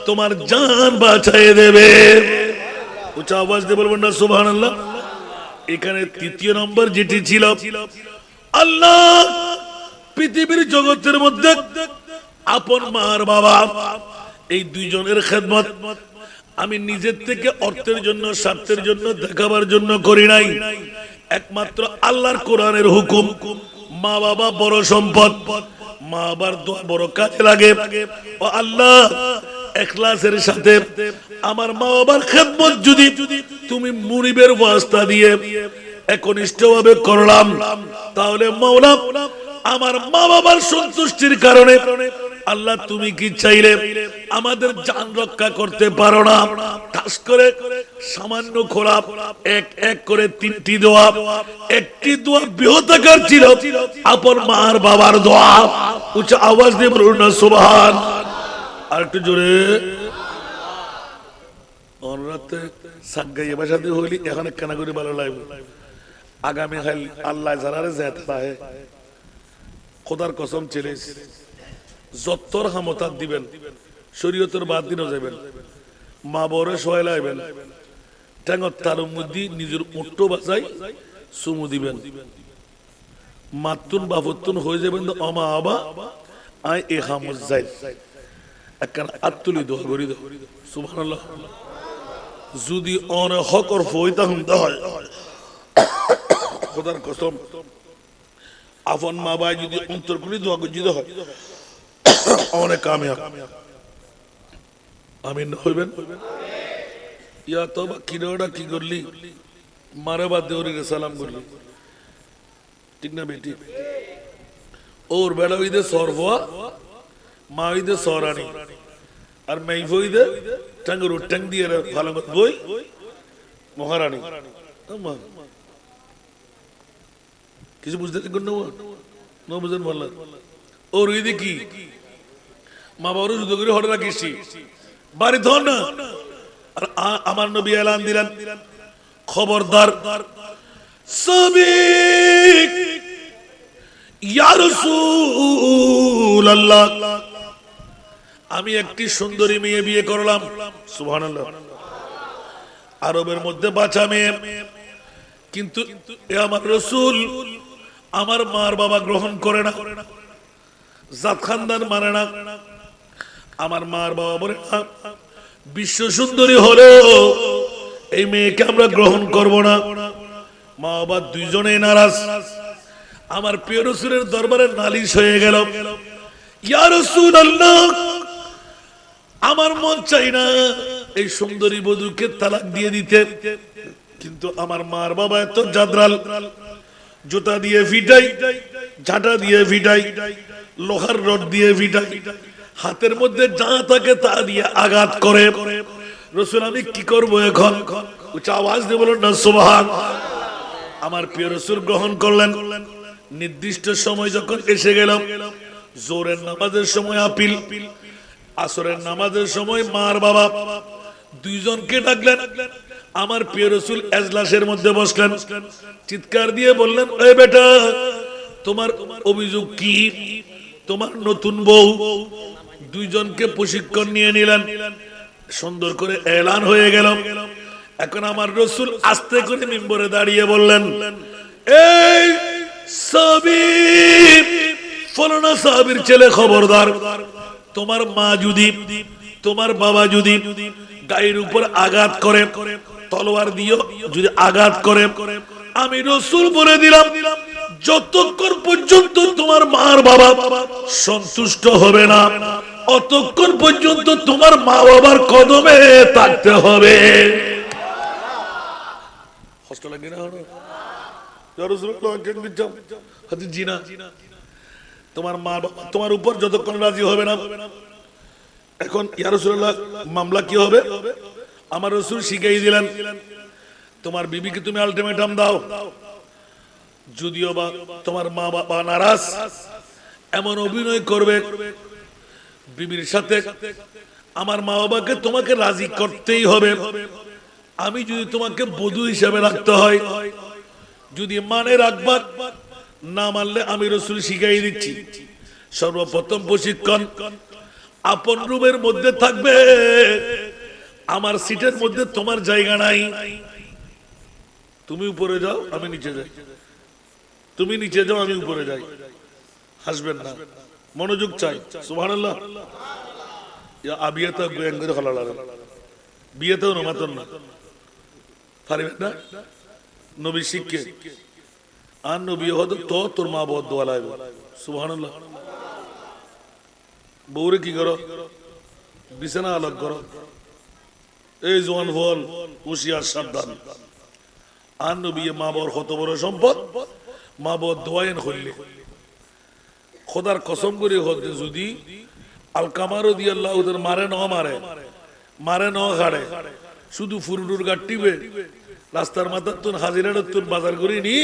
S1: তোমার জান বাঁচিয়ে দেবে উচ্চ আওয়াজ দিয়ে বলবেন না সুবহানাল্লাহ এখানে তৃতীয় নম্বর যেটি ছিল আল্লাহ পৃথিবীর জগতের মধ্যে আপন মার বাবা এই দুইজনের খেদমত আমি নিজের থেকে অর্থের জন্য স্বার্থের জন্য দেখাবার জন্য করি নাই একমাত্র আল্লাহর কোরআনের হুকুম মা বাবা বড় সম্পদ মা বাবার দোয়া বড় কাজে লাগে ও আল্লাহ ইখলাসের সাথে আমার মা বাবার খেদমত যদি তুমি মুনিবের ওয়াস্তা দিয়ে একনিষ্ঠভাবে করলাম তাহলে মাওলা আমার মা বাবার সন্তুষ্টির কারণে আল্লাহ তুমি কি চাইলে আমাদের জান রক্ষা করতে পারো না খাস করে সামান্য খোলা এক এক করে তিনটি দোয়া একটি দোয়া বৃহদাকার ছিল আপন মার বাবার দোয়া উচ্চ আওয়াজ দিয়ে বলুন না সুবহান আর একটু জোরে অনরাতে সাগাইয়ে বাসাতে হইলি এখানে কেনা করে ভালো লাগবে আগামী কাল আল্লাহ জানারে যেতে পারে খোদার কসম ছেলে যত্তর হামতাত দিবেন শরীয়তের বাদ দিনও যাবেন মা বরে সহায় লাইবেন ঠ্যাঙর তার মধ্যে নিজের উট্টো বাজাই চুমু দিবেন মাতুন বাফতুন হয়ে যাবেন তো অমা আবা আয় এ হামজ যাই একখান আত্তুলি দোয়া করি দো সুবহানাল্লাহ যদি অনে হকর ফইতা হুমতে হয় খোদার কসম আপন মা বাবা যদি অন্তর করে দোয়া গজিত হয় অনেক কামিয়াব আমিন হইবেন ইয়া তবা কিরোটা কি করলি মারে বাদ দেওয়ারে সালাম করলি ঠিক না বেটি ওর বেড়া হইদে সরফা মা হইদে সরানি আর মেই হইদে টাঙ্গুর ট্যাং দিয়ে ভালো বই মহারানী কিছু বুঝতে না বুঝেন বললেন ওর হইদে কি মা বাবার যুদ্ধ করে হঠাৎ রাখিস বাড়ি ধর না আর আমার নবী এলান দিলেন খবরদার সাবিক ইয়া রাসূলুল্লাহ আমি একটি সুন্দরী মেয়ে বিয়ে করলাম সুবহানাল্লাহ আরবের মধ্যে বাঁচা মেয়ে কিন্তু এ আমার রাসূল আমার মার বাবা গ্রহণ করে না জাত খানদান মানে না আমার মার বাবা বলে না বিশ্ব সুন্দরী হলেও এই মেয়েকে আমরা গ্রহণ করব না মা বাবা দুইজনেই নারাজ আমার প্রিয় রাসূলের দরবারে নালিশ হয়ে গেল ইয়া রাসূলুল্লাহ আমার মন চাই না এই সুন্দরী বধূকে তালাক দিয়ে দিতে কিন্তু আমার মার বাবা এত জাদরাল জুতা দিয়ে ফিটাই ঝাঁটা দিয়ে ফিটাই লোহার রড দিয়ে ফিটাই হাতের মধ্যে যা থাকে তা দিয়ে আঘাত করে রাসূল আমি কি করব এখন উচ্চ আওয়াজ দিয়ে বলুন না সুবহান আমার প্রিয় রাসূল গ্রহণ করলেন। নির্দিষ্ট সময় যখন এসে গেল, জোহরের নামাজের সময় আপিল, আসরের নামাজের সময় মার বাবা দুইজনকে ডাকলেন। আমার প্রিয় রাসূল এজলাসের মধ্যে বসলেন, চিৎকার দিয়ে বললেন, এই বেটা, তোমার অভিযোগ কি? তোমার নতুন বউ। দুইজনকে প্রশিক্ষণ নিয়ে নিলেন, সুন্দর করে এলান হয়ে গেল। এখন আমার রাসূল আস্তে করে মিম্বরে দাঁড়িয়ে বললেন, এই সাহাবী, ফলানা সাহাবীর ছেলে, খবরদার, তোমার মা যদি, তোমার বাবা যদি গায়ের উপর আঘাত করে, তলোয়ার দিও, যদি আঘাত করে, আমি রাসূল বলে দিলাম, যতক্ষণ পর্যন্ত তোমার মার বাবা সন্তুষ্ট হবে না, অতক্ষণ পর্যন্ত তোমার মা বাবার কদমে থাকতে হবে। কষ্ট লাগে না? তোমার মা তোমার উপর যতক্ষণ রাজি হবে না। এখন ইয়া রাসূলুল্লাহ, মামলা কি হবে? আমার রাসূল শিখিয়ে দিলেন, তোমার বিবিকে তুমি আলটিমেটাম দাও, যদিও বা তোমার মা বাবা নারাজ, এমন অভিনয় করবে বিবির সাথে, আমার মা বাবাকে তোমাকে রাজি করতেই হবে। আমি যদি তোমাকে বধূ হিসেবে রাখতে হয়, যদি মানে রাখবা, না মানলে আমি রাসূল শিখাই দিচ্ছি, সর্বপ্রথম প্রশিক্ষণ, আপন রুমের মধ্যে থাকবে, আমার সিটের মধ্যে তোমার জায়গা নাই। তুমি উপরে যাও, আমি নিচে যাই, তুমি নিচে যাও, আমি উপরে যাই। হাসবেন না, মনোযোগ চাই। সুবহানাল্লাহ। আবিয়াতে গোয়েন করে হলা লাগে, বিয়েতেও নমাতন না পারিবেন না। নবী শিখকে আর নবী হতো তো তোর মা বহুত দোয়া লাগবে। সুবহানাল্লাহ। বউরে কি করো? বিছানা আলাদা করো। এই জোয়ান ফল হুঁশিয়ার, সাবধান। আর নবী মা বাবার কত বড় সম্পদ, মা বাবার দোয়াইন হইলে খোদার কসম করে হতে, যদি আলকামা রাদিয়াল্লাহু তাআলা মারে ন মারে, মারে ন খাড়ে, শুধু ফুরুডুর গাট্টিবে, রাস্তার মাথার তুন হাজিরার তুন বাজার করি নি,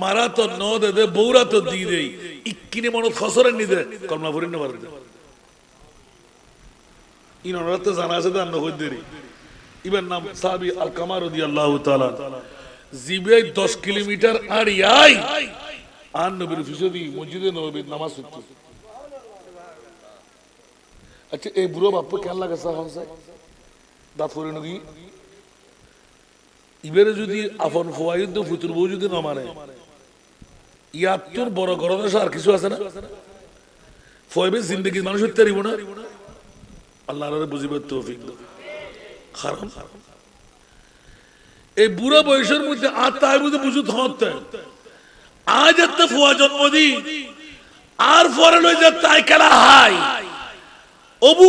S1: মারা তো ন দে দে, বৌরা তো দি দেই, ইক্কিনে মনে খসরে নি দে, কলমা ফুরিন না পারে। ইনারা তো জানা আছে দান হই দেরি। ইবার নাম সাহাবী আলকামা রাদিয়াল্লাহু তাআলা, জিবে 10 কিলোমিটার আড়িয়াই আর নবীর ফিসদি মসজিদে নববীর নামাজ পড়তে। আচ্ছা, এই বুড়ো বাপ্পা কেন লাগে সাহস দাঁত করে নাকি? ইবারে যদি আপন ফওয়াইদ ফুতুর বউ যদি না মানে, ইয়াত্তর বড় গরদশ আর কিছু আছে না? ফয়বে জিন্দেগি মানুষ হতে পারিব না। আল্লাহর বুঝিবার তৌফিক দাও। হারাম এই বুড়া বয়সের মধ্যে আর তাই বুঝে বুঝুত হতে, আজ একটা ফুয়া জন্মদিন, আর পরে লই যে তাই খেলা হাই অবু,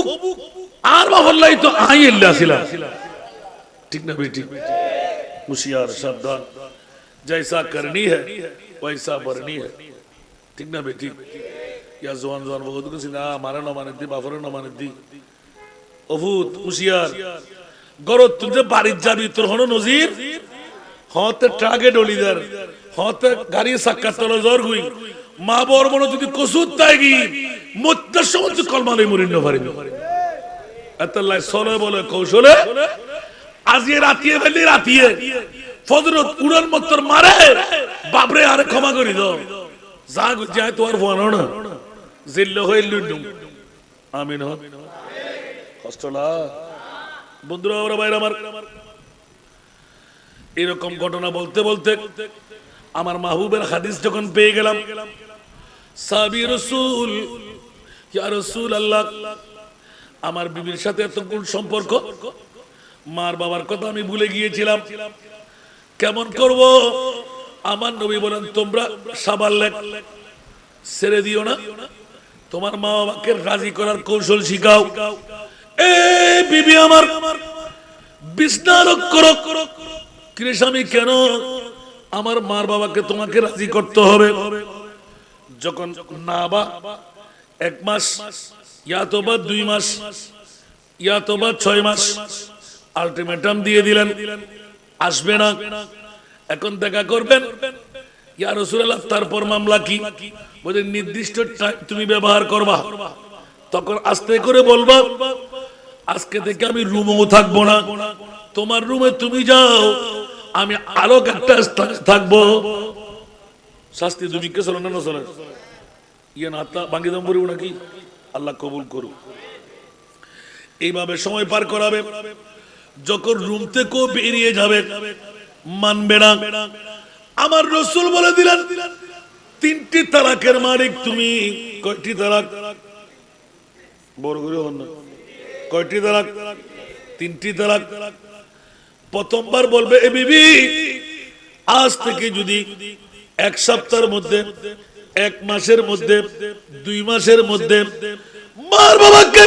S1: আর বাবল্লাই তো আই এল্লা ছিলা। ঠিক না বেটি? হুঁশিয়ার, সাবধান, जैसा करनी है वैसा बरनी है। ठीक ना बेटी? या जवान जवान बहुत कुछ ना मारे ना माने दी, बाफरे ना माने दी। अफूत হুঁশিয়ার, গরত তুই বাড়ির যাবি, তোর হলো নজির, হতে ট্রাকে ডলিদার, হতে গাড়ি সাক্কাত তলে জ্বর গুই, মা বর মনে যদি কসুত তাইগি মধ্যে সমস্ত কলমালে মুরিন না পারিনি। আল্লাহ সলে বলে কৌশলে আজিয়ে রাতিয়ে ফেলি, রাতিয়ে ফজরত উড়ান মত্তর মারে, বাবরে আরে ক্ষমা করি দাও, যা যায় তোমার ফোন না জিল্ল হয়ে লুডুম। আমিন। কষ্টলা বন্ধুরা, ওরা বাইরে আমার এরকম ঘটনা বলতে বলতে আমার মাহবুবের হাদিস যখন পেয়ে গেলাম, সাহাবী রাসূল, ইয়া রাসূলুল্লাহ, আমার বিবির সাথে এত কোন সম্পর্ক, মার বাবার কথা আমি ভুলে গিয়েছিলাম, কেমন করব? আমার নবী বলেন, তোমরা সাবাল্লেক ছেড়ে দিও না, তোমার মা বাবাকে রাজি করার কৌশল শিখাও। এ বিবি আমার, বিছনা করো, কিরে স্বামী, কেন আমার মার বাবাকে তোমাকে রাজি করতে হবে? যখন না বা 1 মাস, ইয়া তো বা 2 মাস, ইয়া তো বা 6 মাস আলটিমেটাম দিয়ে দিলেন, আসবে না। এখন দেখা করবেন, ইয়া রাসূলুল্লাহ তারপর মামলা কি? বলে নির্দিষ্ট টাইম তুমি ব্যবহার করবা, তখন আস্তে করে বলবা আজকে থেকে আমি রুমেও থাকবো না, তোমার রুমে তুমি যাও, আমি আলোক একটা স্থানে থাকবো। শাস্তি তুমি কে চলো না চলে ইয়ে না ভাঙ্গি দাম পড়ব নাকি? আল্লাহ কবুল করুক। এইভাবে সময় পার করাবে। যখন রুম থেকেও বেরিয়ে যাবে মানবে না। আমার রাসূল বলে দিলেন তিনটি তালাকের মালিক তুমি। কয়টি তালাক? বড় করে হন না। কয়টি তালাক? তিনটি তালাক। প্রথমবার বলবে এ বিবি আজ থেকে যদি এক সপ্তাহের মধ্যে, এক মাসের মধ্যে, 2 মাসের মধ্যে মার বাবাকে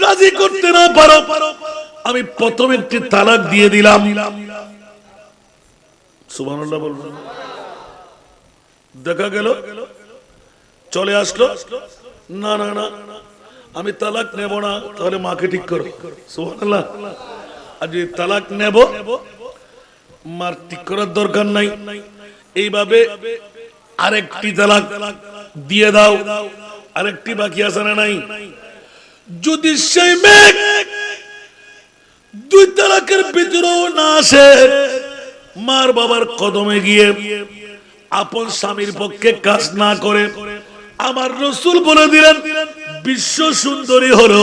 S1: রাজি করতে না পারো, আমি প্রথম একটি তালাক দিয়ে দিলাম। সুবহানাল্লাহ বলবেন। দেখা গেল চলে আসলো, না না না আমি তালাক নেব না, তাহলে মাকে ঠিক করো। সুবহানাল্লাহ। আর যদি তালাক নেব, মার ঠিক করার দরকার নাই, এইভাবে আরেকটি তালাক দিয়ে দাও, আরেকটি বাকি আছে না নাই? যদি সেই মেয়ে 2 তালাকের ভিতরেও না আসে, মার বাবার কদমে গিয়ে আপন স্বামীর পক্ষে কাজ না করে, আমার রাসূল বলে দিলেন বিশ্ব সুন্দরী হলো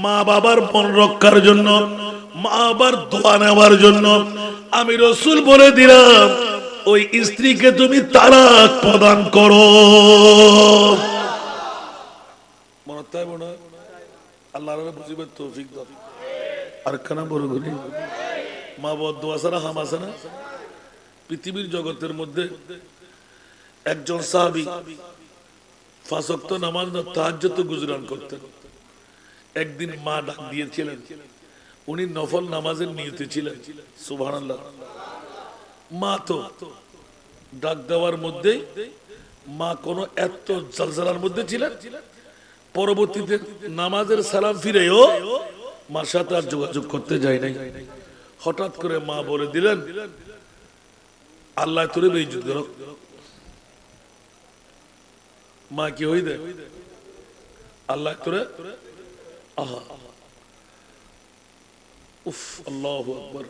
S1: মা বাবার মন রক্ষার জন্য, মা বাবার দোয়া নেওয়ার জন্য। আমি রাসূল বলে দিলাম ওই স্ত্রীকে তুমি তালাক প্রদান করো। মনে তাই মনে হয় আল্লাহর বুঝিবার তৌফিক দাও। আর কানা বড় করে মা বাবার দোয়া ছাড়া হাম আছে না? পৃথিবীর জগতের মধ্যে একজন সাহাবী 5 ওয়াক্ত নামাজ না তাহাজ্জুদ গুজরান করতেন। একদিন মা ডাক দিয়েছিলেন, উনি নফল নামাজের নিয়তে ছিলেন। সুবহানাল্লাহ। মা তো ডাক দেওয়ার মধ্যে মা কোন এত জলজালার মধ্যে ছিলেন, পরবর্তীতে নামাজের সালাম ফিরেও মার সাথে আর যোগাযোগ করতে যায় নাই। হঠাৎ করে মা বলে দিলেন আল্লাহ তোরে বেইজ্জত করো। মা কি হই দে আল্লাহ তোরে আহা উফ আল্লাহু আকবার।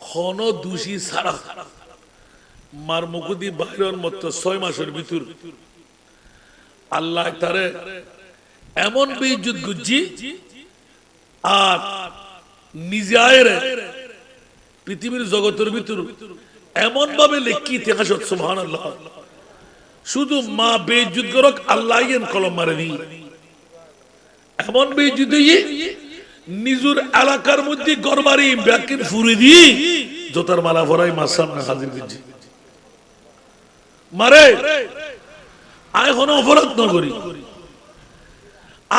S1: খন দোষী ছাড়া মার মুকুদি বাইরের মতো 6 মাসের ভিতর আল্লাহ তারে এমন বেইজ্জত গুজি আর নিজে আয়রে পৃথিবীর জগতের ভিতর এমন ভাবে লেখি ইতিহাস। সুবহানাল্লাহ। শুধু মা বেইজ্জত করক আল্লাহ এন কলম মারে দি, এমন বেইজ্জত হই নিজের এলাকার মধ্যে গরবারি ব্যাকিন ফুরি দি জোতার মালা ভরাই মার সামনে হাজির দিচ্ছি। মারে আয় কোন অপরাধ না করি,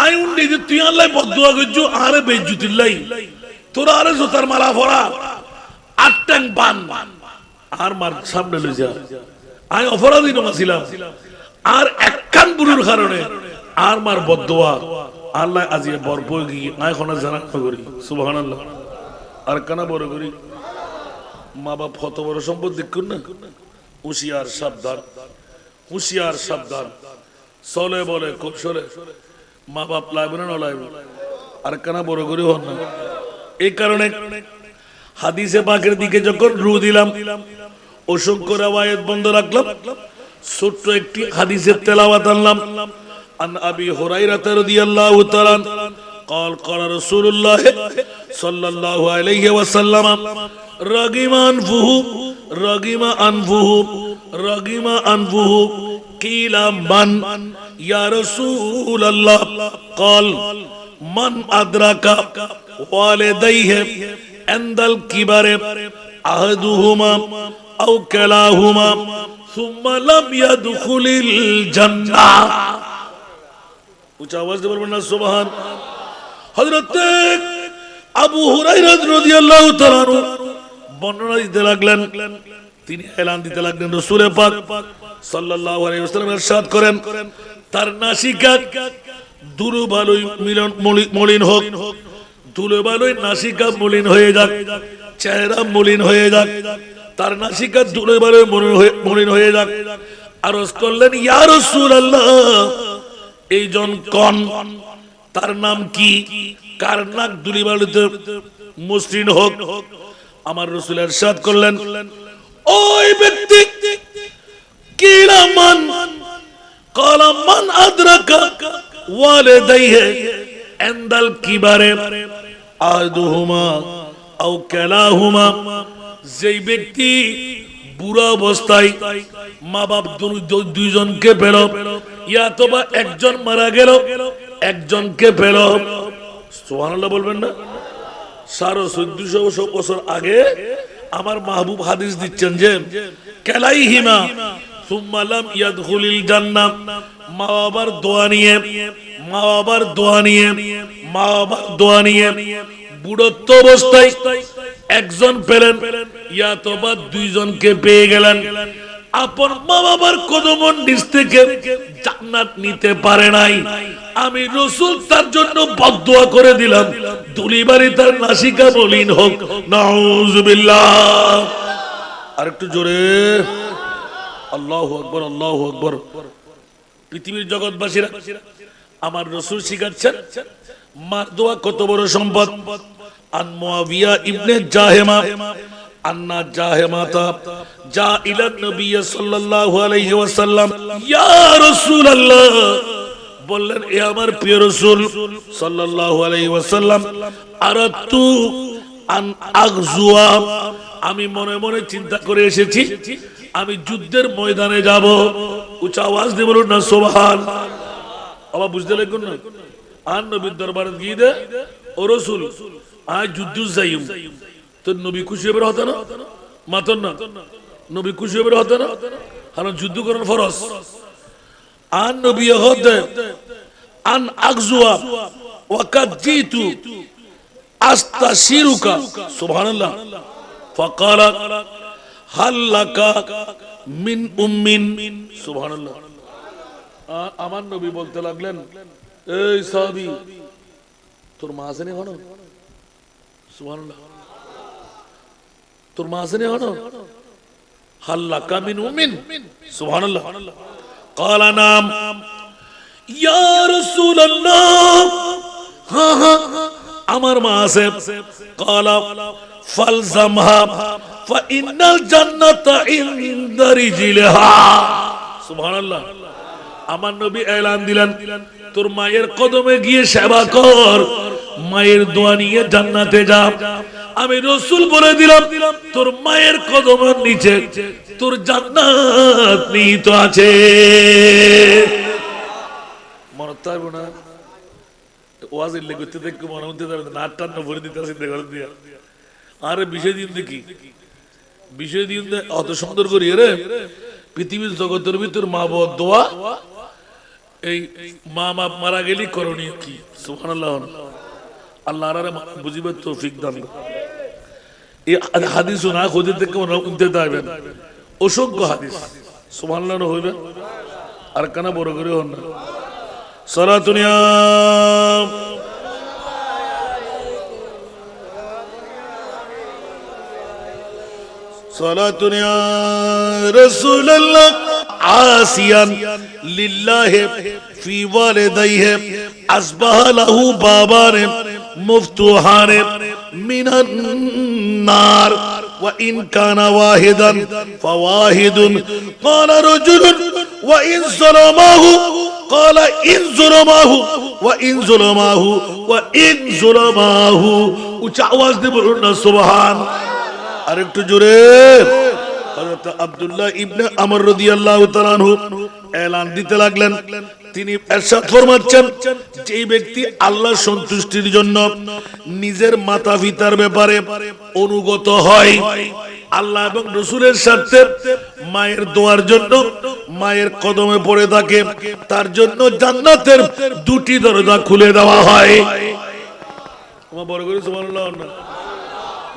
S1: আয় উন্ডি যে তুই আল্লাহ বদদুয়া করছো আরে বেইজ্জতিল্লাই তোরা আরে জোতার মালা ভরা আটটাং বান আর মার সামনে লই যা। আয় অপরাধী নছিলাম আর একখান বুড়ুর কারণে আর মার বদদুয়া আল্লাহ আজিয়ে বরপই গিয়ে আয় কোন জানা করি। সুবহানাল্লাহ। আর কানা বড় করি মা বাপ কত বড় সম্পদ দেখুন না। হুঁশিয়ার সাবধান, হুঁশিয়ার সাবধান। চলে বলে কৌশলে মা বাপ লাগবে না লাগবে। আর কানা বড় করে হন না। এই কারণে হাদিসে পাকের দিকে যখন রু দিলাম অসংখ্য রাওয়ায়াত বন্ধ রাখলাম, ছোট্ট একটি হাদিসের তেলাওয়াত আনলাম। আন আবি হুরায়রা রাদিয়াল্লাহু তাআলা قال قال رسول الله صلى الله عليه وسلم رغم أنفه قيل من يا رسول الله قال من أدرك والديه عند الكبر أحدهما أو كلاهما ثم لم يدخل الجنة। উচ্চ আওয়াজ দিয়ে বলবেন না সুবহান। হযরত আবু হুরায়রা রাদিয়াল্লাহু তাআলা বর্ণনা দিতে লাগলেন, তিনি এলান দিতে লাগলেন রাসূল পাক সাল্লাল্লাহু আলাইহি ওয়াসাল্লাম ইরশাদ করেন তার নাসিকা দুরুবালুই মলিন হোক, ধুলোবালুই নাসিকা মলিন হয়ে যাক, চেহারা মলিন হয়ে যাক, তার নাসিকা দুলেবারে মলিন হয়ে যাক। আরজ করলেন, ইয়া রাসূলুল্লাহ, এই জন কোন, তার নাম কি, কার নাক দুলিবালিতে মসৃণ হোক। আমার রাসূল ইরশাদ করলেন, ওই ব্যক্তি কিলা মান, ক্বালা মান আদরাকা ওয়ালিদাইহি ইনদাল কিবারে আহাদুহুমা আও কিলাহুমা, যেই ব্যক্তি বুড়া অবস্থায় মা বাপ দুইজনকে পেল, ইয়াতবা একজন মারা গেল, একজনকে পেল। সুবহানাল্লাহ বলবেন না? 1450 বছর আগে আমার মাহবুব হাদিস দিচ্ছেন যে কালাইহিমা সুম্মা লাম ইয়াদখুলিল জান্নাহ, মা বাবার দোয়া নিয়ে, মা বাবার দোয়া নিয়ে, মা বাবার দোয়া নিয়ে বুড়ত্ব অবস্থায় একজন পেলেন, ইয়াতবা দুইজনকে পেয়ে গেলেন। আপন মা বাবার কদমের নিচ থেকে জান্নাত নিতে পারে নাই, আমি রাসূল তার জন্য বদদুয়া করে দিলাম, দুলিবাড়ি তার নাসিকা মলিন হোক। নাউযুবিল্লাহ। আরেকটু জোরে আল্লাহু আকবার, আল্লাহু আকবার। পৃথিবীর জগৎবাসীরা, আমার রাসূল শিখাচ্ছেন মার দোয়া কত বড় সম্পদ। আন মুয়াবিয়া ইবনে জাহেমা আন্না জাহেমাতা যা ইলা নবী সাল্লাল্লাহু আলাইহি ওয়াসাল্লাম, ইয়া রাসূলুল্লাহ, বললেন, এ আমার প্রিয় রাসূল সাল্লাল্লাহু আলাইহি ওয়াসাল্লাম, আরাতু আন আগজুয়া, আমি মনে মনে চিন্তা করে এসেছি আমি যুদ্ধের ময়দানে যাব। উচ্চ আওয়াজ দিয়ে বলুন না সুবহান। আবার বুঝতে লাগুন না, আর নবীর দরবারে গিয়ে দে, ও রাসূল আজ যুদ্ধ যাইম, তো নবী খুশি হবে হতো না? মাতন না, নবী খুশি হবে হতো না? কারণ যুদ্ধ করেন ফরজ। আন নবী হতে আন আগজুয়া ওয়াকাদ জিতু আস্তাশিরুকা, সুবহানাল্লাহ। ফাকালা হাল লাকা মিন উম্মিন, সুবহানাল্লাহ। আমার নবী বলতে লাগলেন, এই সাহাবী, তোর মা আছে না এখনো? সুবহানাল্লাহ। তোর মা আছে না এখনো? হাল লাকা মিন উম্মিন, সুবহানাল্লাহ। ক্বালা নাম, ইয়া রাসূলুল্লাহ, হ্যাঁ হ্যাঁ আমার মা আছে। ক্বালা ফালজামহা ফা ইন্নাল জান্নাতা ইনদা রিজলিহা, সুবহানাল্লাহ। আমার নবী এলান দিলেন, তোর মায়ের কদমে গিয়ে সেবা কর, মায়ের দোয়া নিয়ে জান্নাতে যা। আমি রাসূল বলে দিলাম, তোর মায়ের কদমের নিচে তোর জান্নাত নিহিত আছে। মনে থাকবে না? ওয়াজিল লেগতে দেখো মনে হতে পারে না, 58 ভরে দিতে চিন্তা করে দিয়া। আরে বিষয় দিন দেখি, বিষয় দিন অত সুন্দর করি রে। পৃথিবীর জগতের ভিতর মা বাবার দোয়া, এই মা বাপ মারা গেলি করণীয় কি? সুবহানাল্লাহ। আল্লাহ আরে বুঝিবার তৌফিক দান করুন। এই হাদিস না খুঁজে থেকে মনে উনতে পারবেন, অসংখ্য হাদিস। সুবহানাল্লাহ হইবে আর কানা বড় করে হন না। সালাতুনিয়া সালাতুনিয়া রাসূলুল্লাহ আসিয়ান লিল্লাহি ফি ওয়ালিদাইহি আসবাহা লাহু বাবান মুফতুহান মিনান নার ওয়া ইন কানা ওয়াহিদান ফাওয়াহিদুন ক্বালা রাজুলুন ওয়া ইন যালামাহু ক্বালা ইন যালামাহু ওয়া ইন যালামাহু ওয়া ইন যালামাহু। উচ্চ আওয়াজ দিয়ে বলুন না সুবহান। আরেকটু জোরে। হযরত আব্দুল্লাহ ইবনে আমর রাদিয়াল্লাহু তাআলা আনহু এলান দিতে লাগলেন, তিনি ইরশাদ ফরমাচ্ছেন, যে ব্যক্তি আল্লাহর সন্তুষ্টির জন্য নিজের মাতা-পিতার ব্যাপারে অনুগত হয়, আল্লাহ এবং রাসূলের সাথে মায়ের দোয়ার জন্য মায়ের কদমে পড়ে থাকে, তার জন্য জান্নাতের দুটি দরজা খুলে দেওয়া হয়। আমার বড় করে সুবহানাল্লাহ।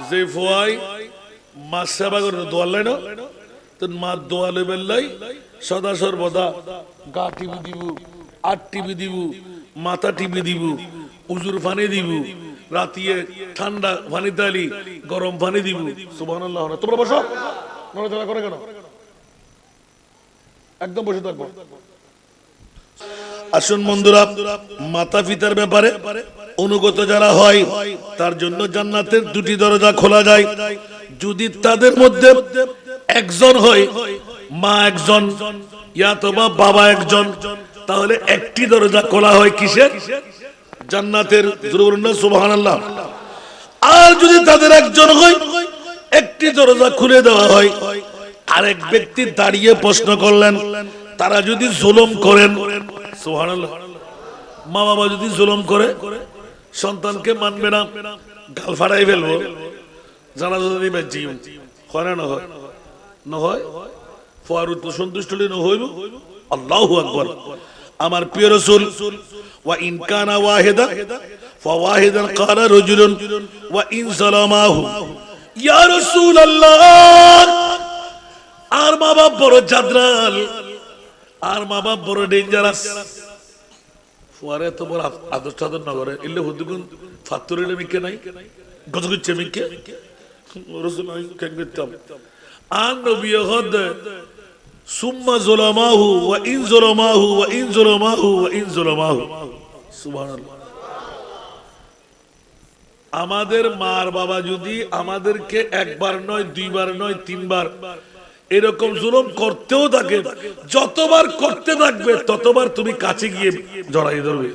S1: যে ফুয়াই মা সেবা করে দোয়া লাই না, তো মা দোয়া লেবেল লাই সদা সর্বদা গা টিপি দিব, আট টিপি দিব, মাথা টিপি দিব, উজুর ফানি দিব, রাতিয়ে ঠান্ডা পানি দালি গরম পানি দিব সুবহানাল্লাহ না তোমরা বসো নড়াচড়া করে কেন একদম বসে থাকবো আসুন বন্ধুরা মাতা পিতার ব্যাপারে অনুগত যারা হয় তার জন্য জান্নাতের দুটি দরজা খোলা যায় যদি তাদের মধ্যে একজন হয় মা একজন ইয়াতবা বাবা একজন তাহলে একটি দরজা খোলা হয় কিসের জান্নাতের সুবহানাল্লাহ আর যদি তাদের একজন হয় একটি দরজা খুলে দেওয়া হয় আরেক ব্যক্তি দাঁড়িয়ে প্রশ্ন করলেন তারা যদি জুলুম করেন সুবহানাল্লাহ মা বাবা যদি জুলুম করে সন্তানকে মানবে না গাল ফাড়াই ফেলবো জানাজা দিবে জিও হয় না হয় না হয় ফারুত সন্তুষ্ট হলে না হইব আল্লাহু আকবার আমার প্রিয় রাসূল ওয়া ইন কানা ওয়াহিদা ফাওয়াহিদান ক্বালা রাজুলুন ওয়া ইন সালামাহু ইয়া রাসূলুল্লাহ আর মা বাপ বড় জাদরাল আর মা বাপ বড় ডেঞ্জারাস ফুয়ারে তো বড় আদর্শ আদর না করে ইল্লে হুদুগুন ফাত্তরিলে মিকে নাই গজগুচ্ছে মিকে রাসূল আই কেঙ্গিতাম আর নবী হদ সুম্মা যুলামাহু ওয়া ইন যুলামাহু ওয়া ইন যুলামাহু ওয়া ইন যুলামাহু সুবহানাল্লাহ আমাদের মার বাবা যদি আমাদেরকে একবার নয় দুইবার নয় তিনবার এরকম জুলুম করতেও থাকে যতবার করতে থাকবে ততবার তুমি কাছে গিয়ে জড়াই ধরবে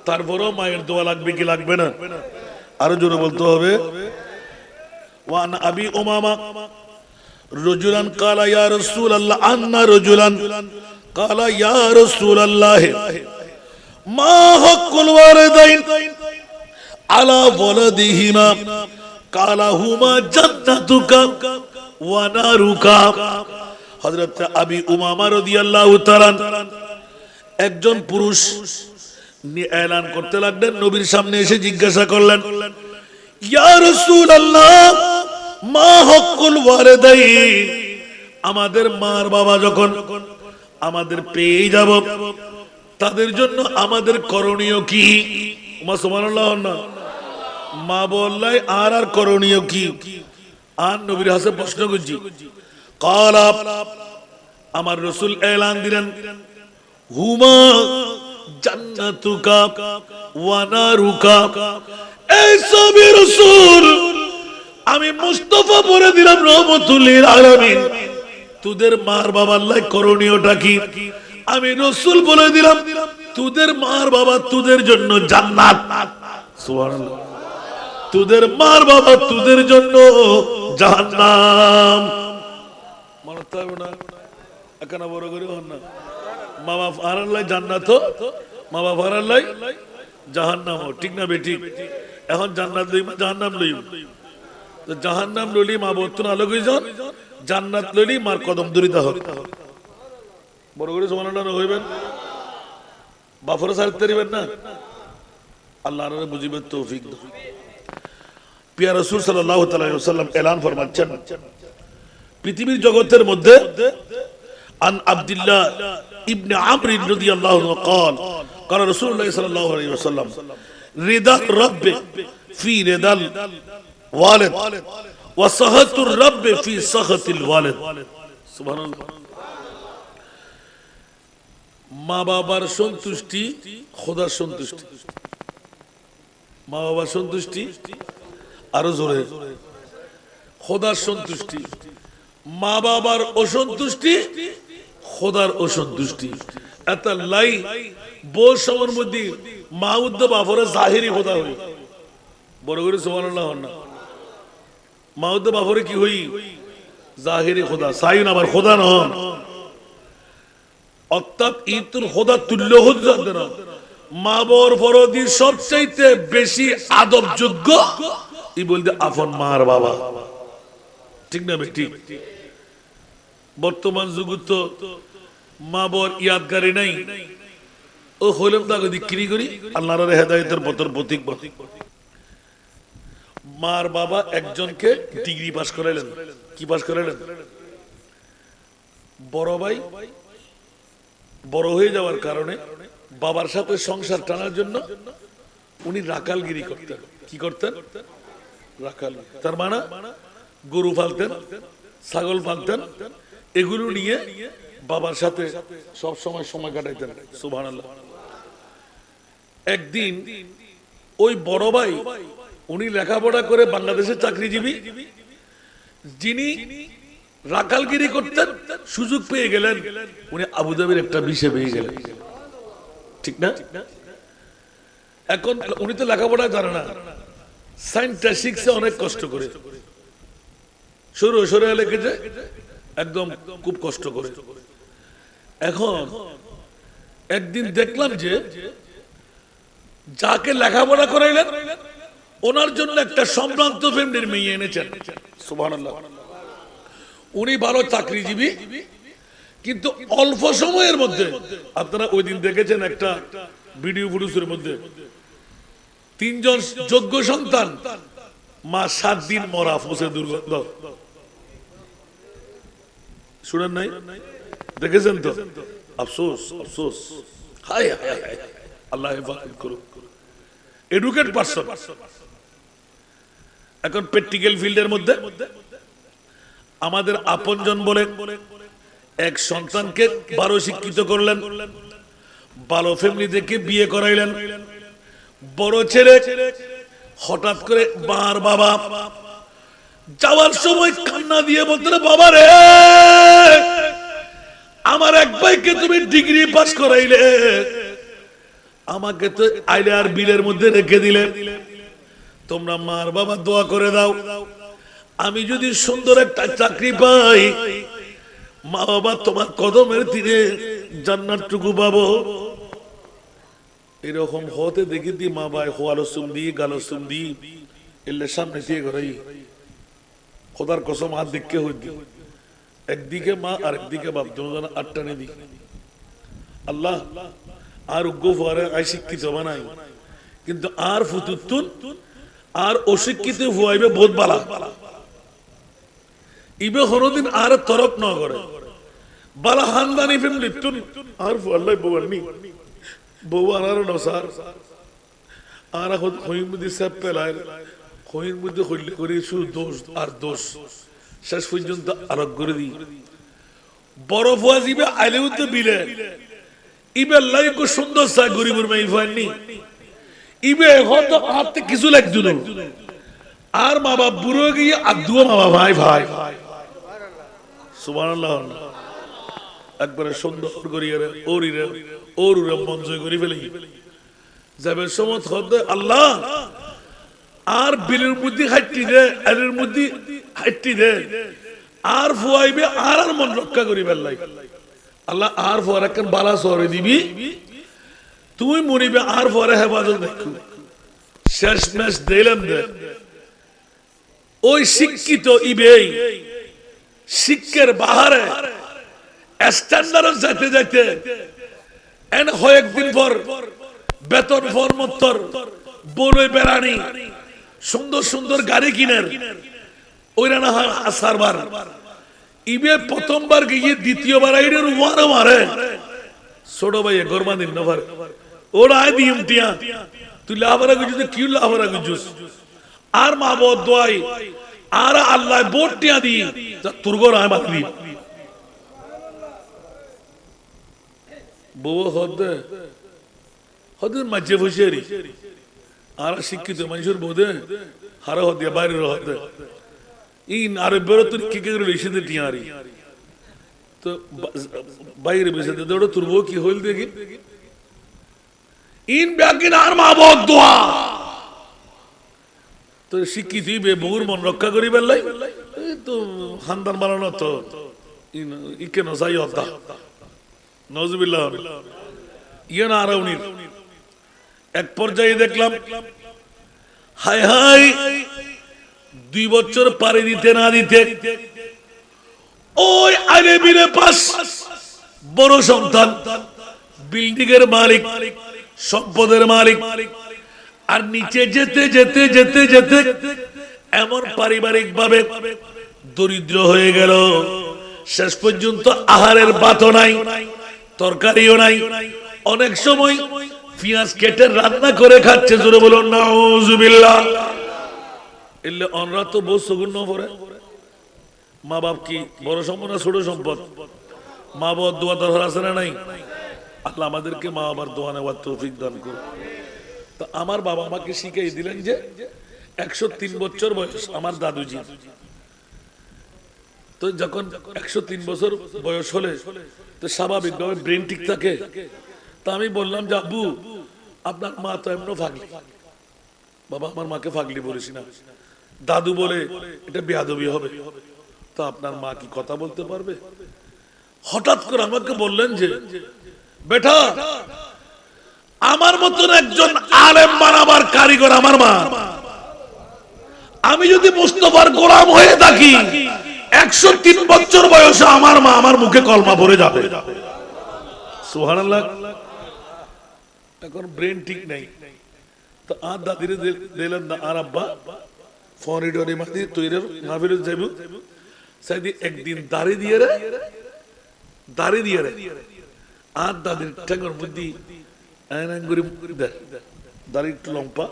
S1: তারপরেও মায়ের দোয়া লাগবে কি লাগবে না আরো জোরে বলতে হবে ওয়ান আবি উমামা রজুলান কালা ইয়া রাসূলুল্লাহ আন্না রজুলান কালা ইয়া রাসূলুল্লাহ মা হাক্কুল ওয়ালিদাইন আলা ওয়ালাদিহিমা কালা হুমা জান্নাতুকা ওয়া নারুকা হযরত আবি উমামা রাদিয়াল্লাহু তাআলা একজন পুরুষ এলান করতে লাগলেন নবীর সামনে এসে জিজ্ঞাসা করলেন ইয়া রাসূলুল্লাহ মা হকুল ওয়ালিদাইন আমাদের মার বাবা যখন আমাদের পেয়ে যাব তাদের জন্য আমাদের করণীয় কি সুবহানাল্লাহ না মা বললাই আর করণীয় কি আর নবীর হাতে প্রশ্ন করছি ক্বালা আমার রাসূল এলান দিলেন হুমা জান্নাতুকা ওয়া নারুকা এই সবে রাসূল আমি মুস্তাফা বলে দিলাম রহমাতুল লিল আলামিন তোদের মার বাবার লাই করণীয়টা কি আমি রাসূল বলে দিলাম তোদের মার বাবা তোদের জন্য জান্নাত সুবহানাল্লাহ তোদের মার বাবা তোদের জন্য জাহান্নাম মানতে হবে না এখানে বড় করে হন না মা বাবা হারার লাই জান্নাত মা বাবা হারার লাই জাহান্নাম ঠিক না বেটি এখন জান্নাত লই জাহান্নাম লই তো জাহান্নাম লইলি মা বর্তন আলোক হয়ে যান জান্নাত লইলি মার কদম দরিতা হোক বড় করে সুবহানাল্লাহ হইবেন বাফরে সারতে দিবেন না আল্লাহ রে বুঝিবেন তৌফিক দাও প্রিয় রাসূল সাল্লাল্লাহু আলাইহি ওয়াসাল্লাম এলান ফরমাচ্ছেন পৃথিবীর জগতের মধ্যে আন আব্দুল্লাহ ইবনে আমর রাদিয়াল্লাহু আনহু قال قال رسول الله صلى الله عليه وسلم رضا الرب في رضا الوالد وسخط الرب في سخط الوالد সুবহান আল্লাহ মা বাবার সন্তুষ্টি খোদার সন্তুষ্টি মা বাবার সন্তুষ্টি আরো জোরে খোদার সন্তুষ্টি মা বাবার অসন্তুষ্টি খোদার অসন্তুষ্টি এত লাই বোর সমর মধ্যে মা উদ্দ বাফরে জাহিরি খোদা হই বড় করে সুবহানাল্লাহ না মা উদ্দ বাফরে কি হই জাহিরি খোদা সাইন আবার খোদা না অর্থাৎ ইতুর খোদা তুল্য হতে যাবে না মা বর ফরদি সবচাইতে বেশি আদবযোগ্য ই বলতে আপন মার বাবা ঠিক না ঠিক বর্তমান যুগে তো মা বর ইয়াদগারি নাই ও হইলাম তাকে বিক্রি করি আল্লাহর হেদায়েতের পথের প্রতীক মার বাবা একজনকে ডিগ্রি পাস করাইলেন কি পাস করাইলেন বড় ভাই বড় হয়ে যাওয়ার কারণে বাবার সাথে সংসার টানার জন্য উনি রাখালগিরি করতেন। কি করতেন? রাখাল। তার মানে গরু পালতেন, ছাগল পালতেন, এগুলো নিয়ে বাবার সাথে সব সময় সময় কাটাইতেন। সুবহানাল্লাহ। একদিন ওই বড় ভাই, উনি লেখাপড়া করে বাংলাদেশের চাকরিজীবী, যিনি রাখালগিরি করতেন, সুযোগ পেয়ে গেলেন উনি আবুধাবির একটা বিষে পেয়ে গেলেন। ঠিক না? এখন উনি তো লেখাপড়া জানে না, সায়েন্সটা শিখছে অনেক কষ্ট করে, সরু সরে লিখেছে একদম খুব কষ্ট করে। এখন একদিন দেখলাম যে যাকে লেখাপড়া করাইলেন ওনার জন্য একটা সম্ভ্রান্ত ফ্যামিলির মেয়ে এনেছেন। সুবহানাল্লাহ। উনি ভালো চাকরিজীবী, কিন্তু অল্প সময়ের মধ্যে, আপনারা ওই দিন দেখেছেন একটা ভিডিও ফুটেজের মধ্যে, 3 জন যোগ্য সন্তান, মা 7 দিন মরা, ফুসে দুর্গন্ধ। শুনেন নাই? দেখেছেন তো? আফসোস, আফসোস। হায় হায় হায়, আল্লাহ হেফাজত করুক। Educate person. এখন প্র্যাকটিক্যাল ফিল্ডের মধ্যে আমাদের আপনজন বলে এক সন্তানকে ভালো শিক্ষিত করলেন, ভালো ফ্যামিলি থেকে বিয়ে করাইলেন। বড় ছেলে হঠাৎ করে মার বাবা যাওয়ার সময় কান্না দিয়ে বলতেন, বাবা রে, আমার এক ভাইকে তুমি ডিগ্রি পাস করাইলে, আমাকে তো আইলে আর বিলের মধ্যে রেখে দিলে। তোমরা মার বাবা দোয়া করে দাও, আমি যদি সুন্দর একটা চাকরি পাই, মা বাবা তোমার কদমের তীরে জান্নাতটুকু পাবো। এরকম হতে দেখি দি মা ভাই হোয়ালো সুমদি গালো সুমদি এলে সামনে দিয়ে ঘরাই খোদার কসম হাত দেখকে হইদি, একদিকে মা আর একদিকে বাপ, দুজন আটটানে দি। আল্লাহ আর উগ্র ফুয়ারে আই শিক্ষিত বানাই, কিন্তু আর ফুতুতুন আর অশিক্ষিত ফুয়াইবে বহুত বালা, ইবে হরদিন আর তরক ন করে বালা হানদানি ফ্যামিলি তুন আর ফুয়াল্লাই বউয়ানি বউ আর নসার আর হইর মধ্যে সব পেলায়, হইর মধ্যে হইলে করি শুধু দোষ আর দোষ, শেষ পর্যন্ত আরোগ করে দিই। বড় ফুয়া ইবে আইলেও তো বিলে, ইবে লাই কো সুন্দর সা গরিবের মাই ফাইনি, ইবে হয়তো হাতে কিছু লাগতো না, আর মা বাপ বুড়ো গিয়ে আদুও মা বাবা ভাই ভাই। সুবহানাল্লাহ। একবারে সুন্দর করিয়ে ওরিরে ওরুরে মন জয় করে ফেলে যাবে সমত হতে আল্লাহ আর বিলের মধ্যে হাইটি দে, এর মধ্যে হাইটি দে, আর ফুয়াইবে আর আর মন রক্ষা করি ফেললাই। আল্লাহ আর ফুয়ার একখান বালা সরে দিবি, তুই মরিবে আর ফুয়ারে হেফাজত দেখু। শেষ ম্যাচ দিলাম দে ওই শিক্ষিত ইবেই শিক্ষের বাহারে স্ট্যান্ডার্ড যাইতে যাইতে এন কয়েকদিন পর বেতন ফরমত্তর বড়ই বেড়ানি সুন্দর সুন্দর গাড়ি কিনের ওইরা না হয় সারবার ইবে প্রথমবার গিয়ে দ্বিতীয়বার আইডের ওয়ানা মারে ছোট ভাই গরমা দিন নভার ওরা আই দিম টিয়া তুই লাভরা গুজুস কি লাভরা গুজুস আর মা বদ দোয়াই আর আল্লাহ বোট টিয়া দি তোর গর আয় বাকলি বউ হদে হদে মাঝে বসেরি আর শিক্ষিত মানুষের বোধে হারা হদিয়া বাইরে হদে ইন আরে বেরো তুই কি করে লিখে দে টিয়ারি তো বাইরে বসে দে দৌড় তোর বউ কি হইল দেখি ইন ব্যাকিন আর মা বদ দোয়া তো শিক্ষিত বে বউর মন রক্ষা করি বেলাই তো খানদান বানানো তো ইকে নসাই হদা নজবিল্লাহ ইয়ে না আরাউনির এক পর্যায়ে দেখলাম হায় হায় 2 বছর পারে দিতে না দিতে ওই আরে বিরে পাস বড় সন্তান বিল্ডিং এর মালিক সম্পদের মালিক আর নিচে যেতে যেতে যেতে যেতে এমন পারিবারিক ভাবে দরিদ্র হয়ে গেল শেষ পর্যন্ত আহারের ভাতও নাই তরকারিও নাই অনেক সময় পেঁয়াজ কেটে রান্না করে খাচ্ছে, জোরে বলুন নাউজুবিল্লাহ। এলে অনরা তো বহু সগুণ পড়ে। মা বাপ কি বড় সম্পদ না ছোট সম্পদ? মা বাবার দোয়া দরকার আছে না নাই? আল্লাহ আমাদেরকে মা বাবার দোয়া নেওয়ার তৌফিক দান করুন। তো আমার বাবা আমাকে শিখিয়ে দিলেন যে 103 বছর বয়স আমার দাদুজি। তো যখন 103 বছর বয়স হলে তো স্বাভাবিকভাবে ব্রেন ঠিক থাকে। তা আমি বললাম যে আব্বু আপনার মা তো এমন ফাগলি। বাবা আমার মাকে ফাগলি বলিস না। দাদু বলে এটা বেয়াদবি হবে। তো আপনার মা কি কথা বলতে পারবে? হঠাৎ করে আমাকে বললেন যে বেটা আমার মতন একজন আলেম বানাবার কারিগর আমার মা। আমি যদি মুস্তাফার গোলাম হয়ে থাকি 103 বছর বয়সে আমার মা আমার মুখে কলমা পড়ে যাবে। সুবহানাল্লাহ। এখন ব্রেন ঠিক নাই। তো আর দাদিরে দিলেন না আর আব্বা ফরিডরি মাটি তৈরি মাহফিলে যাইব। সাইদি একদিন দাড়ি দিয়ে রে আর দাদির ঠ্যাঙ্গর মধ্যে দাড়ি একটু লম্পা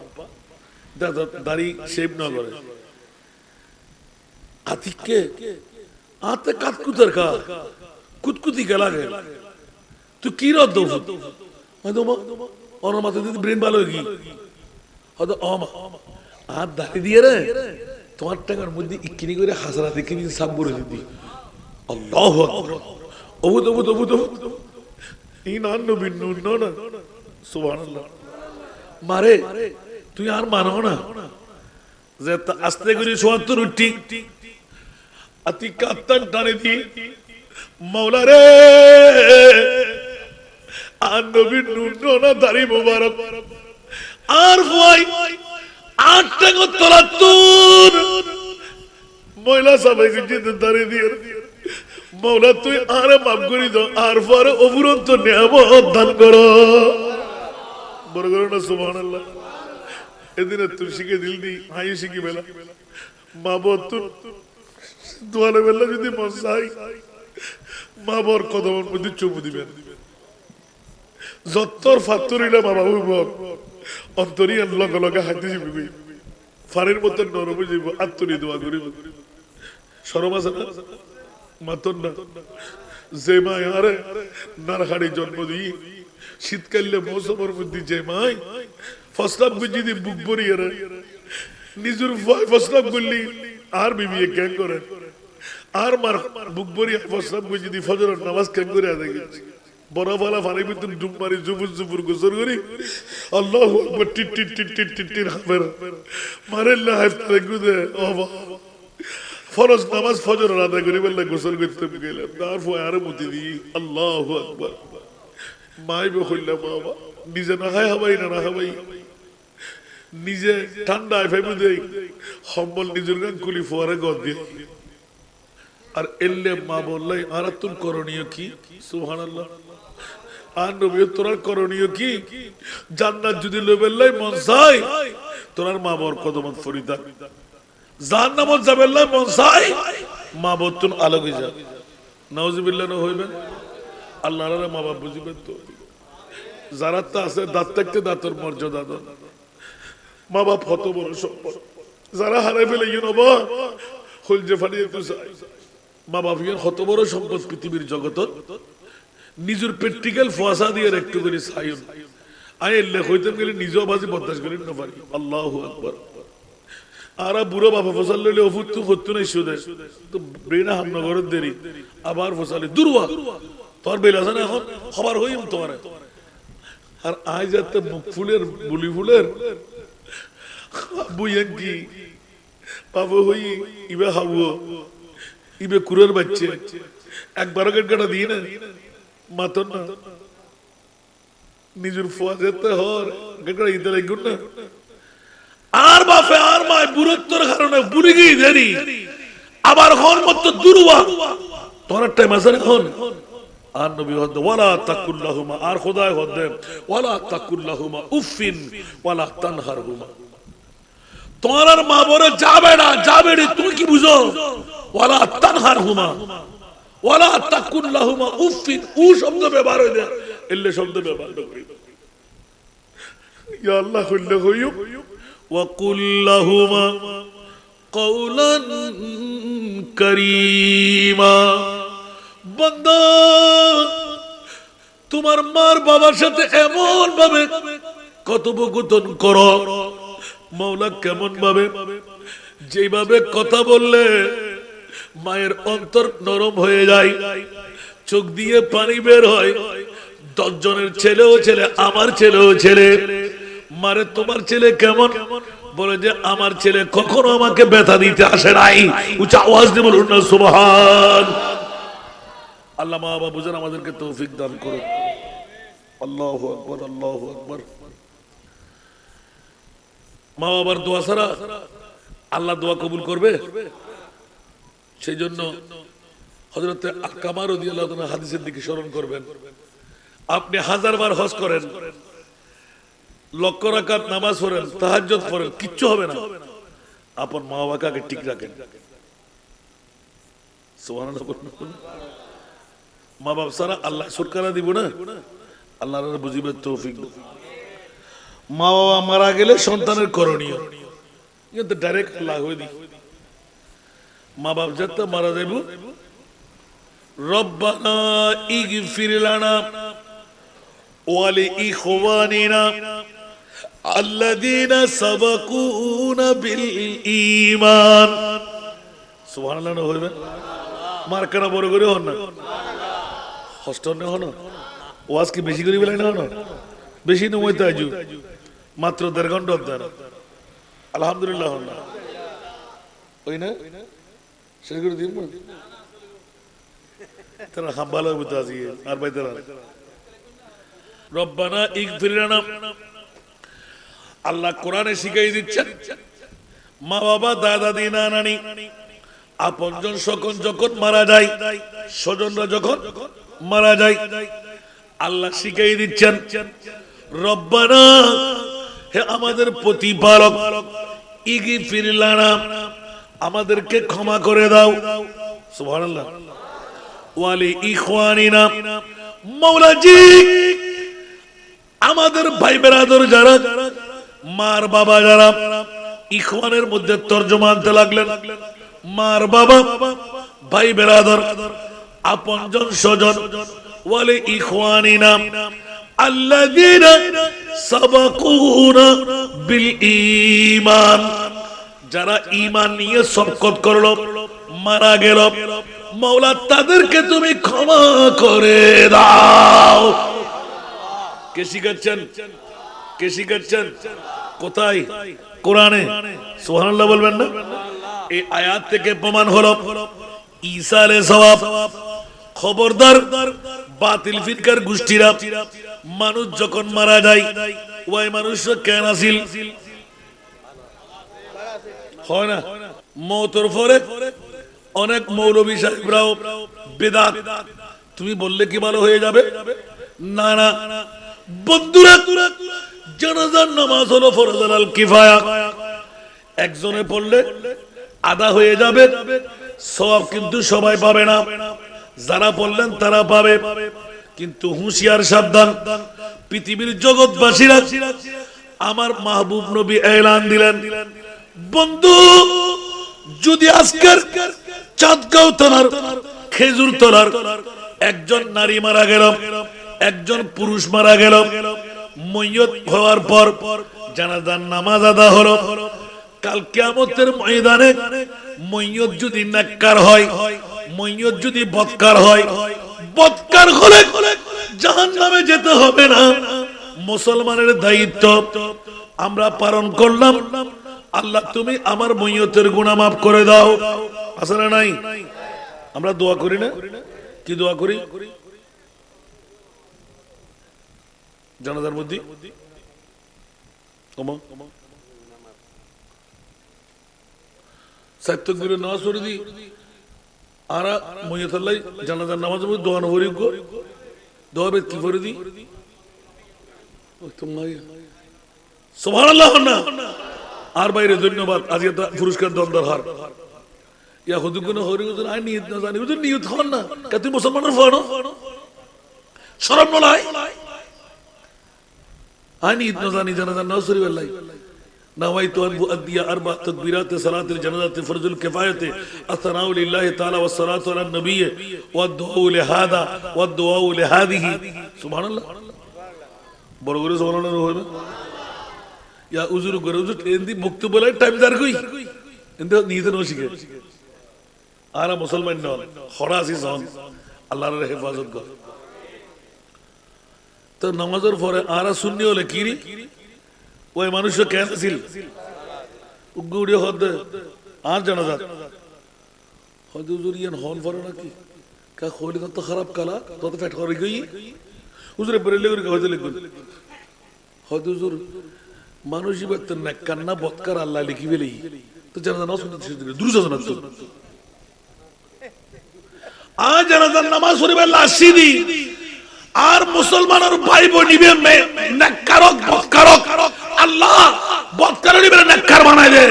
S1: দাড়ি শেপ না করে আতিককে আতে কাতকুতের খা কুতকুতি গেলা গে তুই কি রদ ওর মাথায় যদি ব্রেন ভালো কি হয়তো আর দাড়ি দিয়ে রে তোমার টাকার মধ্যে ইকিনি করে হাসারা দেখে নিয়ে সাপ বলে দিদি আল্লাহু আকবার অবুত অবুত অবুত এই না নবী নূর না সুবহানাল্লাহ। মারে তুই আর মানো না যে আস্তে করে ৭৪ উঠি আতি কাত্তান টানে দি মাওলা রে আর নবী নূর না দাড়ি মোবারক আর ভাই ৮ টাকা তলাতুর মহিলা সবাই জিতে দাঁড়িয়ে দিয়ে মৌলা তুই আরে মাফ করি দাও আর পরে অফুরন্ত নিয়ামত দান করো। বড় করো না সুবহানাল্লাহ। এদিনে তুই শিখে দিল দি হাই শিখি বেলা মা বতুর দোয়ালে বেলা যদি মশাই মা বর কদমের মধ্যে চুমু দিবেন যত্তর ফাত্তরিলা বাবা হইব অন্তরিয়ান লগে লগে হাতে যাবি ফারের মতো নরম যাইব আত্মরি দোয়া করিব শরম আছে না মাতন না যে মায় আরে নারহাড়ি জন্ম দিই শীতকালে মৌসুমের মধ্যে যে মায় ফসলাম যদি বুক ভরিয়ে নিজের ফসলাম করলি আর বিবি ক্যাং করে আর মার বুক ভরিয়ে ফসলাম যদি ফজরের নামাজ ক্যাং করে আদায় গেছে বড় ফালা ফানি ভিতরে ডুব মারি জুবুর জুবুর গোসল করি আল্লাহু আকবার টিট টিট টিট টিট টিট টিট হাফের মারেল্লা হাফতে গুদে ও বাবা ফরজ নামাজ ফজর আদায় করি বললে গোসল করতে গেলাম তারপর আর মুতি দি আল্লাহু আকবার মাই বকইলা বাবা নিজে না খাই হবাই না হবাই নিজে ঠান্ডায় ফেমে দেই সম্বল নিজের গান কুলি ফোয়ারে গদ দিয়ে আর এলে মা বললাই আর তোর করণীয় কি সুবহানাল্লাহ। আর নবী তোর করণীয় কি জান্নাত যদি লবেল্লাই মন চাই তোর মা বর কদমত ফরিদা জাহান্নামত যাবেল্লাই মন চাই মা বর তুন আলোকে যা নাউজুবিল্লাহ না হইবেন আল্লাহর মা বাপ বুঝিবেন তো যারা তা আছে দাঁত থাকতে দাঁতর মর্যাদা দেন মা বাপ কত বড় সম্পদ যারা হারাই ফেলে বা হলজে ফাটিয়ে তো চাই মা বাপ কত বড় সম্পদ পৃথিবীর জগতত নিজের প্র্যাকটিক্যাল ফসা দিয়ে একটু করে চাইন আই এলে হইতে গেলে নিজেও বাজি বরদাস্ত করেন না পারি আল্লাহু আকবার। আর বুড়ো বাবা ফসল লইলে অফুত তো হতো না সুদে তো ব্রেনা হামনগরের দেরি আবার ফসলে দুর্বা তোর বেল আছে না এখন খবর হইম তোমার আর আজ যাতে মুখ ফুলের বুলি ফুলের বুইয়েন কি বাবু হই ইবে হাবো ইবে কুরের বাচ্চে একবার কাটা দিয়ে না মাতন না নিজের ফুয়া যেতে হর কাটা ইতে লাগুন না আর বাপে আর মায় বুড়ত্বর কারণে বুড়ি গিয়ে দেরি আবার হন মত দুর্বা তোর টাইম আছে এখন আর নবী হদ ওয়ালা তাকুল্লাহুমা আর খোদায় হদ ওয়ালা তাকুল্লাহুমা উফিন ওয়ালা তানহারহুমা তোমার মা বলে যাবে না যাবে রে তুমি কি বুঝো ওয়ালা তানহারহুমা ওয়ালা তাকুল্লাহুমা উফিন উ শব্দ ব্যবহার হই না এলে শব্দ ব্যবহার করি ইয়া আল্লাহ কইলে হইও ওয়া কুল্লাহুমা কওলান কারীমা। বান্দা তোমার মার বাবার সাথে এমন ভাবে কথোপকথন করো, মাওলা কেমন ভাবে, যেভাবে কথা বললে মায়ের অন্তর নরম হয়ে যায়, চোখ দিয়ে পানি বের হয়। 10 জনের ছেলেও ছেলে, আমার ছেলেও ছেলে। মারে তোমার ছেলে কেমন? বলে যে আমার ছেলে কখনো আমাকে ব্যথা দিতে আসে নাই। উচ্চ আওয়াজ দিয়ে বলুন না সুবহান। আল্লাহ মা বাবা বুঝেন আমাদেরকে তৌফিক দান করুন। আল্লাহু আকবার, আল্লাহু আকবার। মা বাবার দোয়া ছাড়া আল্লাহ দোয়া কবুল করবে? সেই জন্য হযরত আকামা রাদিয়াল্লাহু তাআলা হাদিসের দিকে স্মরণ করবেন। আপনি 1000 বার হজ করেন, লক্ষ রাকাত নামাজ পড়েন, তাহাজ্জুদ পড়েন, কিচ্ছু হবে না। আপন মা বাবাকে আগে ঠিক রাখেন। সুবহানাল্লাহ। মা বাবা ছাড়া আল্লাহ সরকারা দিব না। আল্লাহর বুঝিবে তৌফিক। মা বাবা মারা গেলে সন্তানের করণীয় কিন্তু ডাইরেক্ট আল্লাহ হয়ে দি। মা বাপ যাতে মারা যাইব, রব্বানা ইগফির লানা ওয়া লিইখওয়ানিনা আল্লাযীনা সাবাকুনা বিল ঈমান। সুবহানাল্লাহ হইবে। মার কানা বড় করে হন না, হস্টন না হন, ওয়াজ কি বেশি করে বলেন না হন, বেশি নয় তো আজু মাত্র 1.5 ঘন্টা আপনার। আলহামদুলিল্লাহ হন না ওই না শেষ করে দিন তারা হাম্বালা বুঝতে আসি আর ভাই তারা রব্বানা ইগফির লানা। আল্লাহ কোরআনে শিখাই দিচ্ছেন মা বাবা দাদা দাদি নানি আপনজন সকল যখন মারা যায়, স্বজনরা যখন মারা যায়, আল্লাহ শিখাই দিচ্ছেন রব্বানা হে আমাদের প্রতিপালক ইগফির লানা আমাদেরকে ক্ষমা করে দাও। সুবহানাল্লাহ। ওয়া লিইখওয়ানিনা মাওলাজি আমাদের ভাই বেরাদর যারা মার বাবা যারা, ইখওয়ানের মধ্যে তরজমা আনতে লাগলেন মার বাবা ভাই বেরাদর আপনজন স্বজন। ওয়া লিইখওয়ানিনা আল্লাযীনা সাবাকুনা বিল ঈমান যারা ঈমান নিয়ে সবকত করলো মারা গেল, মাওলা তাদেরকে তুমি ক্ষমা করে দাও। কে শিখাচ্ছেন? কে শিখাচ্ছেন? কোথায়? কোরআনে। সুবহানাল্লাহ বলবেন না? এই আয়াত থেকে প্রমাণ হলো ঈসা আলাইহিস সালাম। খবরদার বাতিল ফিরকার গোষ্ঠীরা মানুষ যখন মারা যায় ওই মানুষ কেন আসিল হয় না? মওতের পরে অনেক মৌলভী সাহেবরাও বেদাত তুমি বললে কি ভালো হয়ে যাবে? না না বন্ধুরা, জানাজার নামাজ হলো ফরজ আল কিফায়া, একজনে পড়লে আদা হয়ে যাবে, সওয়াব কিন্তু সবাই পাবে না। যারা পড়লেন তারা পাবে, কিন্তু হুঁশিয়ার সাবধান। পৃথিবীর জগৎবাসীরা আমার মাহবুব নবী এলান দিলেন বন্ধু যদি আজকের চাঁদগাঁও থানার খেজুর তলার একজন নারী মারা গেল, একজন পুরুষ মারা গেল, ময়্যত হওয়ার পর জানাজার নামাজ আদা হলো, কাল কিয়ামতের ময়দানে ময়্যত যদি নেককার হয়, ময়্যত যদি বদকার হয়, বদকার হলে জাহান্নামে যেতে হবে না। মুসলমানের দায়িত্ব আমরা পালন করলাম। আল্লাহ তুমি আমার ময়্যতের গুনাহ মাফ করে দাও। আছে না নাই? আমরা দোয়া করি না? কি দোয়া করি জানাজার মধ্যে? সাইয়্যিদগুলো নামাজ পড়ে দি আর ময়্যতাল্লাহ জানাজার নামাজ পড়ে দোয়া নবরি গো দোয়া বে কি করে দি সুবহানাল্লাহ না। আর বাইরে ধন্যবাদ আজকে পুরস্কার দন্দর হার ইয়া হুজুর হরি হুজুর আই নিয়ত না জানি হুজুর নিয়ত হন না কে তুই মুসলমানের ফনো শরম নয়। আনি ইদনাজানি জানাজা নাসরি ওয়াল্লাহি نويت أن أؤدي 4 تكبيرات صلاة الجنازة فرض الكفاية الثناء لله تعالى والصلاة على النبي والدعاء لهذا والدعاء لهذه سبحان الله বড় করে সুবহানাল্লাহ হবে ইয়া উজুর করে উজুর এন্দি মুক্ত বলে টাইম দার কই এন্দ নিতে নশিকে আর মুসলমান নন খরাসি হন আল্লাহর হেফাজত কর তো নামাজের পরে আর সুন্নি হলে কি রে ওই মানুষ ক্যান্সেল উগুড়ে হদ আর জানা যাত হদ হুজুর ইয়ান হল ফর নাকি কা খোলি তো খারাপ কালা তো ফেট করে গই হুজুরে বরেলে করে কইতে লিখুন হদ হুজুর মানুষই বলতেন না কান্না বৎকার আল্লাহ লিখি ফেলেই তো জানা না শুনতে দুরুজ জানা তো আজ জানাজার নামাজ পড়িবে লাসিদি আর মুসলমানের ভাই বোনিবে নেককারক বৎকারক আল্লাহ বৎকার নিবে নেককার বানাই দে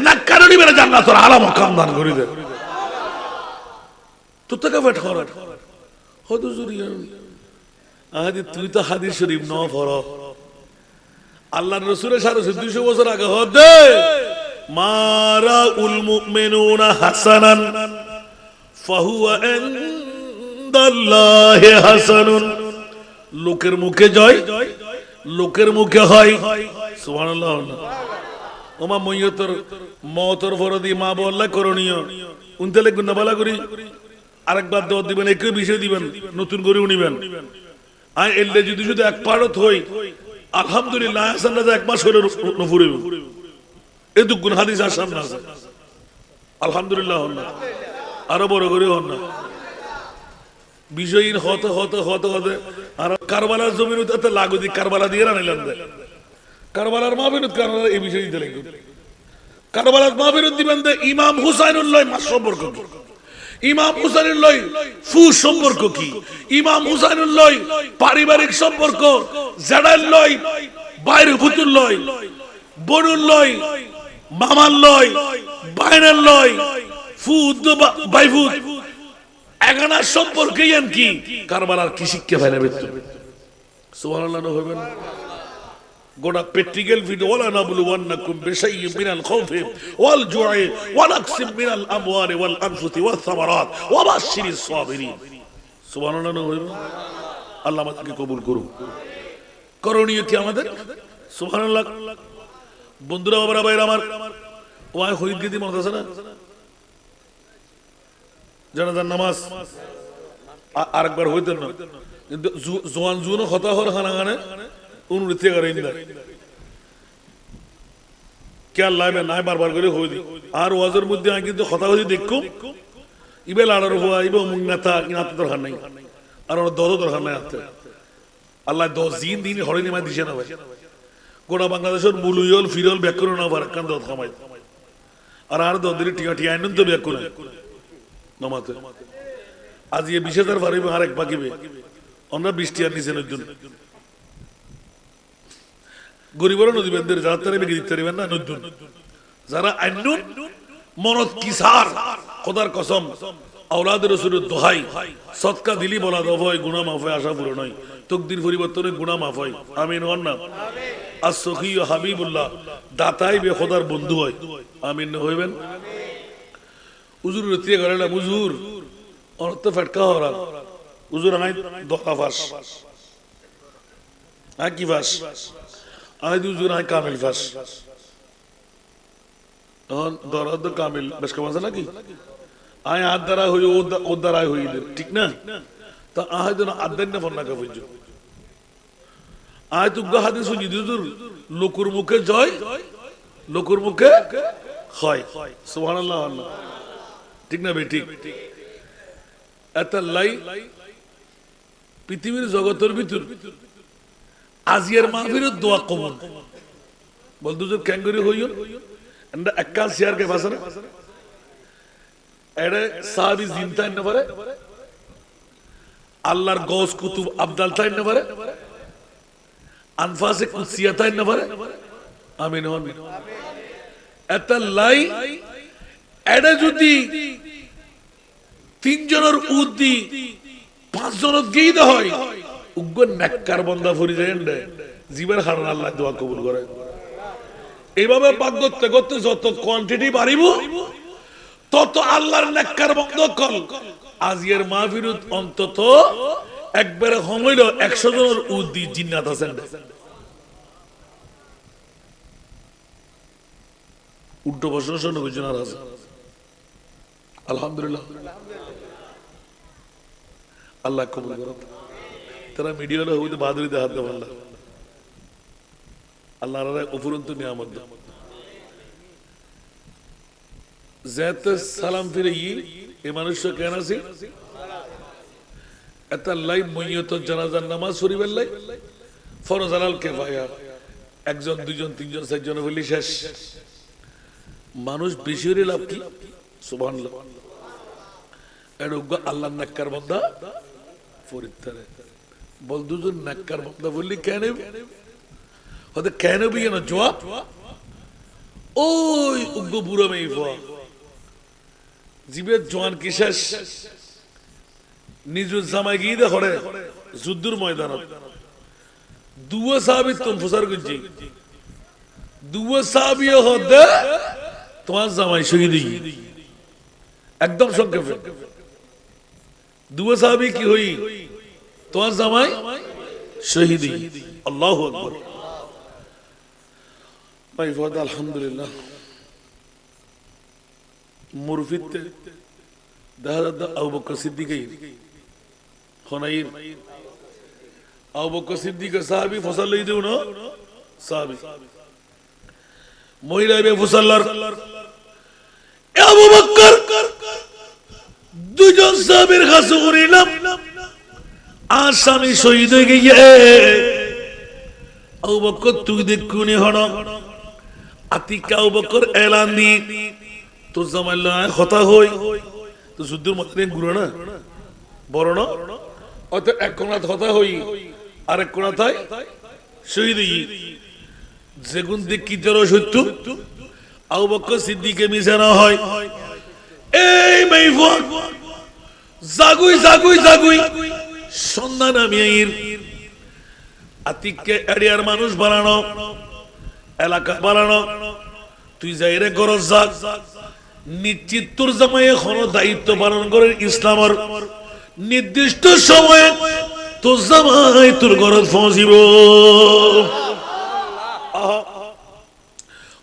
S1: নেককার নিবে জান্নাতের আলা মাকাম দান করি দে তো তাকে ফেট কর হুজুর আদি তুই তো হাদিস শরীফ ন পড়ো আল্লাহর রাসূলের 250 বছর আগে হদে মারা উল মুমিনুনা হাসানান ফাহুয়া ইনদাল্লাহি হাসানুন লোকের মুখে জয় লোকের মুখে হয় সুবহানাল্লাহ ওমা মইয়তর মওতর ফরদি মা বল্লা করণীয় উনতেলে গুনাবালা করি আরেকবার দাও দিবেন একই বিষয় দিবেন নতুন করে উনিবেন আই এলে যদি শুধু এক পারত হই আলহামদুলিল্লাহ সাল্লাল্লাহু এক মাস হলো নফুরে এই তো গুণ হাদিস আসাম না আলহামদুলিল্লাহ হন না আরো বড় করে হন না বিষয়ীন হতে হতে হতে হতে আর কারবালার জমির উঠতে লাগু দি কারবালা দিয়ে রানিলেন কারবালার মাহফিল কারবালার এই বিষয় দিতে লাগবে কারবালার মাহফিল দিবেন দে ইমাম হুসাইনুল লয় মাস সম্পর্ক কি ইমাম হুসাইনুল লয় ফু সম্পর্ক কি ইমাম হুসাইনুল লয় পারিবারিক সম্পর্ক জাড়াল লয় বাইরে ফুতুল লয় বনুল লয় মামার লয় বাইনের লয় ফুদ বাইফুদ এগানা সম্পর্কে কি কারবালার কি শিক্ষা পাইলে বেতু সুবহানাল্লাহ হইবেন গোটা প্র্যাকটিক্যাল ভিডিও ওয়ালা নাবলুওয়ান্নাকুম বিশাইইন মিনাল খাউফি ওয়াল জু'i ওয়া নাকসিম মিনাল আমওয়ালি ওয়াল আনফুসি ওয়াস সামারাত ওয়া বাশশিরিস সাবিরিন সুবহানাল্লাহ হইবেন আল্লাহ আমাদেরকে কবুল করুন করণীয় কি আমাদের সুবহানাল্লাহ বন্ধুরা বাবারা ভাইরা আমার ওয়াই হইদ গিদি মনে আছে না জানাজার নামাজ আরেকবার হইতেন না কিন্তু জোয়ান জুনো হতা হর খানাগানে অনুরীতি করেন না কে আল্লাহ নাই বারবার করে হই দি আর ওয়াজের মধ্যে আমি কিন্তু হতা হই দেখুম ইবে লাড়ার হওয়া ইবে মুখ নেতা ইনাতে দরকার নাই আর ওর দদ দরকার নাই আতে আল্লাহ 10 দিন হরিনি মা দিছে না ভাই গোটা বাংলাদেশের মুলুয়ল ফিরল ব্যাকরণ না বার কান দদ খামাই আর 10 দিন টিয়া টিয়া আইন তো ব্যাকরণ নমাতে আজ এই 20000 পারিবে আরেক বাকিবে আমরা 20 টিয়ার নিচে নজুন গরিবরা নদী বেন্দের যাত্রায় বেগে দিতে পারবেন না নজুন যারা আইনুন মনত কিসার খোদার কসম আওলাদের রাসূলের দোহাই সদকা দিলি বলা দফায় গুনাহ মাফ হয় আশা পূরণ হয় তকদির পরিবর্তনে গুনাহ মাফ হয় আমিন ওয়ান না as-সখী হাবিবুল্লাহ দাতাই বে খোদার বন্ধু হয় আমিন হইবেন হুজুর রতিয়ে গেল না হুজুর অর্থ ফটকা হরা হুজুর আই দোকা ফাস আ কি ফাস আই হুজুর আই কামিল ফাস অন দরদ কামিল বেশ কমাছে নাকি আই হাত দ্বারা হই ও দ্বারা হই ঠিক না তা আই তো আদেন না ফন্না কা বুঝু আই তো হাদিস শুনি হুজুর লোকের মুখে জয় লোকের মুখে হয় সুবহানাল্লাহ আল্লাহ ঠিক না ভাই ঠিক এত লাই পৃথিবীর জগতের ভিতর আজিয়ার মাহফিলের দোয়া কবুল বলতো যে ক্যাঙ্গুরি হইও এন্ড একাল শেয়ার কে ভাষা এড়ে সাহাবী জিনতা না পারে আল্লাহর গৌস কুতুব আবদাল তাই না পারে আনফাসে কুদসিয়া তাই না পারে আমিন আমিন এত লাই এড়ে যদি 3 জনের উদ্দি 5 জনের গীত হয় উগ্র নেককার বান্দা ফরি যায় জীবের হারান আল্লাহ দোয়া কবুল করে। এইভাবে পাক করতে করতে যত কোয়ান্টিটি বাড়িব তত আল্লাহর নেককার বন্ধ কল। আজকের মাহফিলত অন্তত একবারে হইল 100 জনের উদ্দি জিন্নাত আছেন। উল্টো প্রশ্ন শুনে বুঝুন আছে আলহামদুলিল্লাহ আল্লাহ কবুল করুন। তারা মিডিয়া হইতে বাদরিতে হাত দেব আল্লাহ আল্লাহর উপরন্ত নিয়ামত দাও। যেতে সালাম ফিরে এই মানুষটা কেন আছে এত লাইভ মইয়ত জানাজার নামাজ শরীফের লাই ফরজ আলাল কিফায়া, একজন দুইজন তিনজন চারজন হইলে শেষ। মানুষ বেশি হলে লাভ কি? সুবহানাল্লাহ। এটা আল্লাহর নেককার বান্দা ফরিদতারে বল দুজন নেককার বান্দা বললি কেন হতে কেন বিয়ে না জবাব ওই উগ্র বুড়ো মেয়ে ফোয়া জীবের জোয়ান কি শেষ নিজ জামাই গিয়ে দেখে যুদ্ধের ময়দানত দুয়া সাহাবী তুম ফুসার গুজি দুয়া সাহাবী হতে তোমার জামাই শহীদ একদম সংক্ষেপে দুয়া সাহাবী কি হই তোমার জামাই শহীদ। আল্লাহু আকবার। ভাই ফাদা আলহামদুলিল্লাহ মুরফিতে দাদা আবু বকর সিদ্দিক হনাইর আবু বকর সিদ্দিক সাহাবী ফসল লই দেও না সাহাবী মহিলা বে ফসল্লার আবু বকর দুজন সাহাবীর কাছে করিলাম আসামি শহীদ হয়ে গিয়ে আবু বকর তুই দেখুনি হন আতিকা আবু বকর এলান দি তো জামাইলা কথা হই তো যুদ্ধের মধ্যে গুরু না বড় না অত এক কোণা কথা হই আর এক কোণা তাই শহীদ যেগুন দেখি তেরো সত্য আবু বকর সিদ্দিকে মিশে না হয় এই মাইফা জাগুই জাগুই জাগুই সন্ধ্যা নামিয়ে আতিককে এরিয়ার মানুষ বানানো এলাকা বানানো তুই যাই রে গরজ যাক নিশ্চিত তোর জামাই এখনো দায়িত্ব পালন করে ইসলামের নির্দিষ্ট সময়ে তোর জামাই তোর গরজ পৌঁছিব।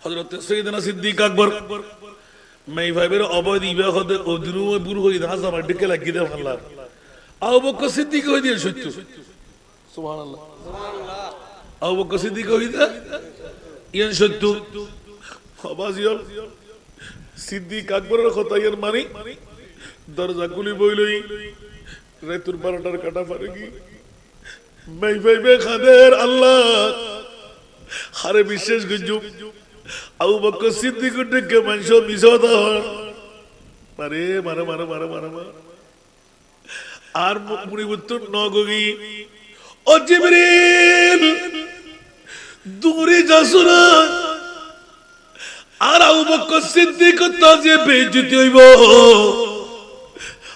S1: হযরত সাইয়েদনা সিদ্দিক আকবর মাই ভাইবের অবৈধ বিবাহ হতে অদিনু বুড় হই না জামাই ডেকে লাগিয়ে দেন আল্লাহ আবু বকর সিদ্দিক হই দিয়ে সত্য সুবহানাল্লাহ আবু বকর সিদ্দিক হই দা ইয়ান সত্য আবাজিয়াল সিদ্দিক আকবরের কথা ইয়ার মানি দরজা খুলি বইলই রাতুর 12টার কাটা পারে কি মাই ভাইবে খাদের আল্লাহ হারে বিশ্বাস গজু আবু বকর সিদ্দিক ডেকে মানুষ মিশাতা পারে মারে মারে মারে মারে মারে আর মুনিবুত্তর নগগি ও জিবরিল দূরে যাসো না আর আবু বকর সিদ্দিক তো যে বেইজ্জতি হইব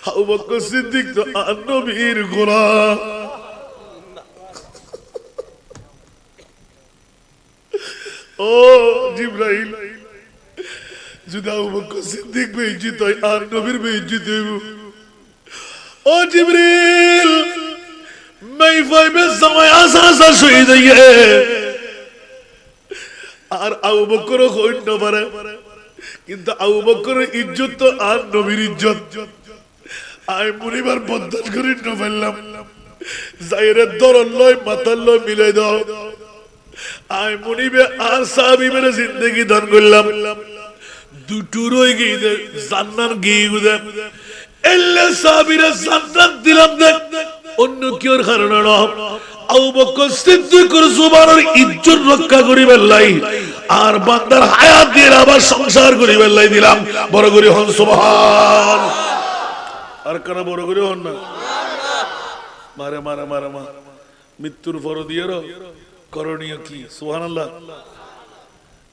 S1: আবু বকর সিদ্দিক তো নবীর গোলাম ও জিবরাইল যদি আবু বকর সিদ্দিক বেইজ্জত হয় আর নবীর বেইজ্জতি হইব ও জিবরিল मैं फाइबे समय आसा आसा शहीद है আর আবু বকর কইন না পারে কিন্তু আবু বকরের ইজ্জত তো আর নবীর ইজ্জত আই মুনিবার বদল করি না ফেললাম যাইরে দরল লয় মাথাল লয় মিলাই দাও আই মুনিবে আর সাহাবী মেরে জিন্দেগি দান করলাম দুটো রই গিয়ে জান্নাত গিয়ে গুদে এল্লা সাহাবীরা জান্নাত দিলাম দেখ অন্য কিওর কারণে না আবু বকর সিদ্দিকের জুবানের ইজ্জত রক্ষা করিবার লাই আর বান্দার হায়াত দিয়ে আবার সংসার করিবার লাই দিলাম বড় করে হন সুবহান আর কেন বড় করে হন না মারে মারে মারে মা মৃত্যুর পর দিয়ের করণীয় কি সুবহানাল্লাহ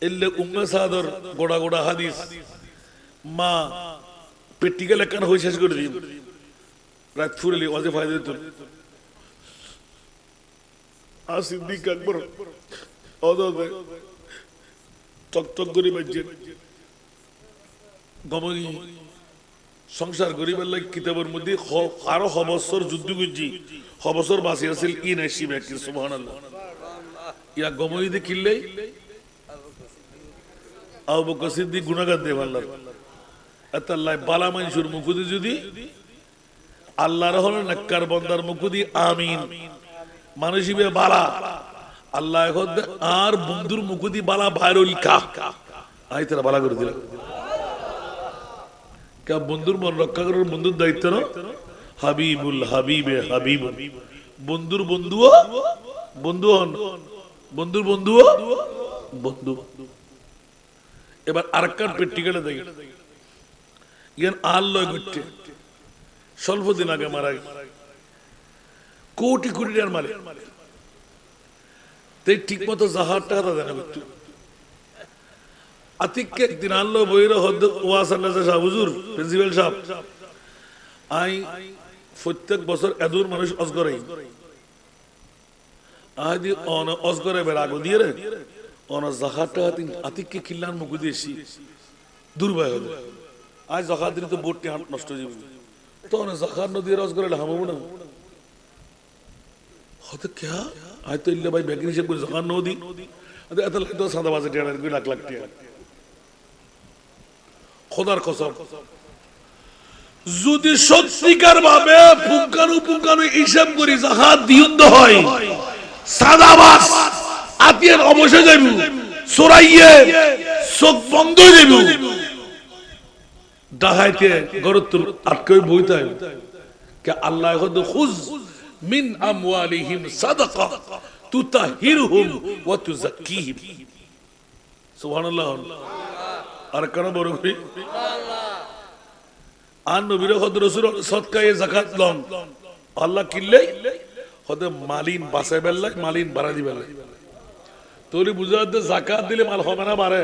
S1: এল্লে উম্মে সাদর গোড়া গোড়া হাদিস মা পেটিকে লেখান হয়ে শেষ করে দিই রাত ফুরলি ওয়াজে ফায়দা দিত আর সিদ্দিক আকবর অদবে টকটক করে বাজছে গমই সংসার গরিবের লাগে কিতাবের মধ্যে আরো হবসর যুদ্ধ করছি হবসর বাসি আছিল ই নাসিব একই সুবহানাল্লাহ ইয়া গমই দে কিল্লে আবু বকর সিদ্দিক গুনাহগার দে আল্লাহ আল্লাহ বালা মানুষের মুখুদি যদি আল্লাহর হলো নাক্কার বান্দার মুখুদি আমিন মানুষিবে বালা আল্লাহ এখন আর বন্ধুর মুখুদি বালা ভাইরুল কা আই তারা বালা করে দিল কে বন্ধুর মন রক্ষা করার বন্ধুর দায়িত্ব না হাবিবুল হাবিবে হাবিব বন্ধুর বন্ধুও বন্ধু হন বন্ধুর বন্ধুও বন্ধু এবার আরেকটা প্র্যাকটিক্যালে দেখি ইয়ান আল্লাহ করতে স্বল্প দিন আগে মারা কোটি কোটি টাকার মালিক তাই ঠিক মতো জাহার টাকা দেয় না করতে আতিককে একদিন আল্লাহ বইরা হদ ওয়াসাল্লাহ সাহেব হুজুর প্রিন্সিপাল সাহেব আই প্রত্যেক বছর এদুর মানুষ অজগরাই আদি অন অজগরে বেড়া আগো দিয়ে রে অন জাহার টাকা তিন আতিককে কিল্লার মুখ দিয়েছি দুর্বয় হবে আজ জাকাত দিলে তো বোটটি হাট নষ্ট হয়ে যাবে তো অনেক জাকাত নদী রস করে হামাবো না হতে ক্যা আজ তো ইল্লে ভাই ব্যাংকিং হিসেব করে জাকাত নদী এত তো সাদা বাজে টিয়া লাখ লাখ টিয়া খোদার কসম যদি সত্যিকার ভাবে পুঙ্খানু পুঙ্খানু হিসাব করি জাকাত দিউন্দ হয় সাদা বাস আতিয়ার অবশ্যই যাইব সরাইয়ে চোখ বন্ধ হয়ে যাইব ডাহাইতে গরতুর আটকে বইতে কে আল্লাহ খুজ মিন আমওয়ালিহিম সাদাকা তুতাহিরুহুম ওয়া তুযাক্কিহিম সুবহানাল্লাহ আর কোন বড় করি আর নবীর হদ রাসূল সদকায়ে যাকাত লন আল্লাহ কিল্লে হদ মালিন বাসাই বেল্লাই মালিন বাড়া দিবেলাই তোলি বুঝাতে যাকাত দিলে মাল হবে না বাড়ে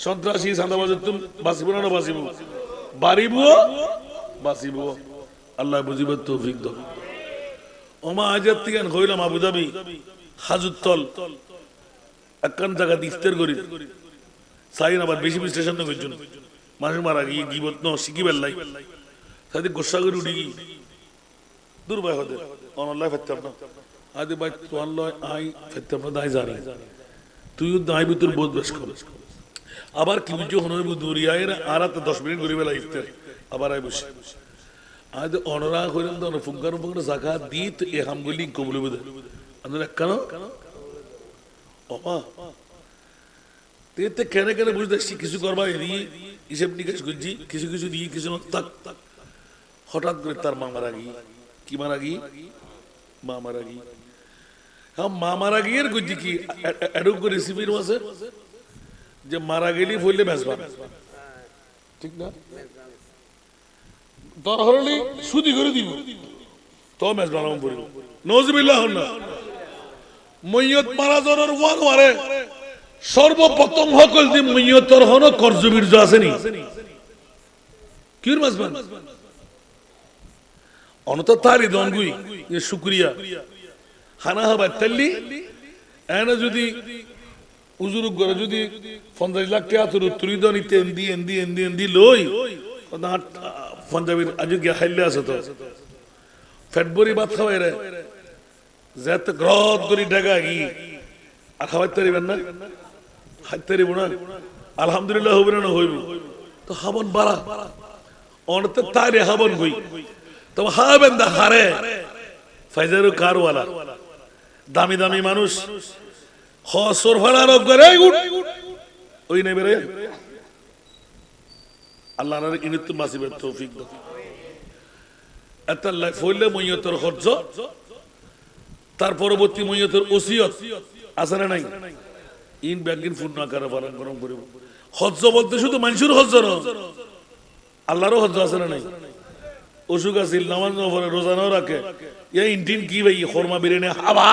S1: সন্ত্রাসী সান্দাবাজের তুমি বাঁচিব না বাঁচিব বাড়িব বাঁচিব আল্লাহ বুঝিব তৌফিক দাও ওমা আজাদ থেকে হইলাম আবুধাবি হাজুতল একখান জায়গা ইফতার করি সাইন আবার বেশি বিশ্লেষণ না করছেন মানুষ মারা গিয়ে গিবত ন শিখি বেল্লাই সাথে গোসা করে উঠি দুর্বয় হতে অনল্লাহ ফেরতাম না আদি ভাই তো আল্লাহ আই ফেরতাম না দায় জানি তুইও দায় ভিতর বোধ বেশ কর আবার কি বুঝছো হনবু দুরিয়ায়ের আরাতে 10 মিনিট গরিবে লাইতে আবার আই বসে আজ অনরা কইলাম তো ফুঙ্কার ফুঙ্কার যাকাত দিত এ হামগুলি কবুল বদে আন্দর কেন ওমা তেতে কেন কেন বুঝতে কিছু করবা এরি হিসাব নিকাশ করছি কিছু কিছু দিয়ে কিছু তাক হঠাৎ করে তার মা মারা গিয়ে কি মারা গিয়ে মা মারা গিয়ে হ্যাঁ মা মারা গিয়ে করছি কি এরকম রেসিপির মাঝে যে মারা গেলি ফইলে বেসবা ঠিক না তোর হরলি সুদি করে দিব তো মেজবা নাম পড়িব নওজুবিল্লাহ না মইয়ত মারা জনের ওয়ান মারে সর্বপ্রথম হকল দি মইয়তর হন করজবীর্য আসেনি কির মেজবান অনত তারি দনগুই যে শুকরিয়া খানা হবা তাল্লি এনা যদি উজুরুক করে যদি 50 লাখ টাকা তোর তুরিদ নিতে এন্দি লই পঞ্জাবির আজু গিয়া খাইলে আছে তো ফেটবরি ভাত খাওয়াই রে যেতে গ্রত করি ঢাকা গি আর খাওয়াইতে পারিবেন না খাইতে পারিব না আলহামদুলিল্লাহ হইব না হইব তো হাবন বাড়া অনতে তারে হাবন হই তো হাবেন দা হারে ফাইজারু কারওয়ালা দামি দামি মানুষ হসর ফালার করে ওই নেই বেরে আল্লাহর ইনিত মাসিবের তৌফিক দাও আল্লাহ ফইলে মইয়তর খরচ তার পরবর্তী মইয়তর ওসিয়ত আছে না নাই ইন ব্যাংকিং পূর্ণ আকারে পালন করম করিব খরচ বলতে শুধু মানুষের খরচ না আল্লাহরও খরচ আছে না নাই অসুখ আছিল নামাজ না পড়ে রোজা না রাখে এই ইনটিন কি ভাই খরমা বিরিয়ানি হাবা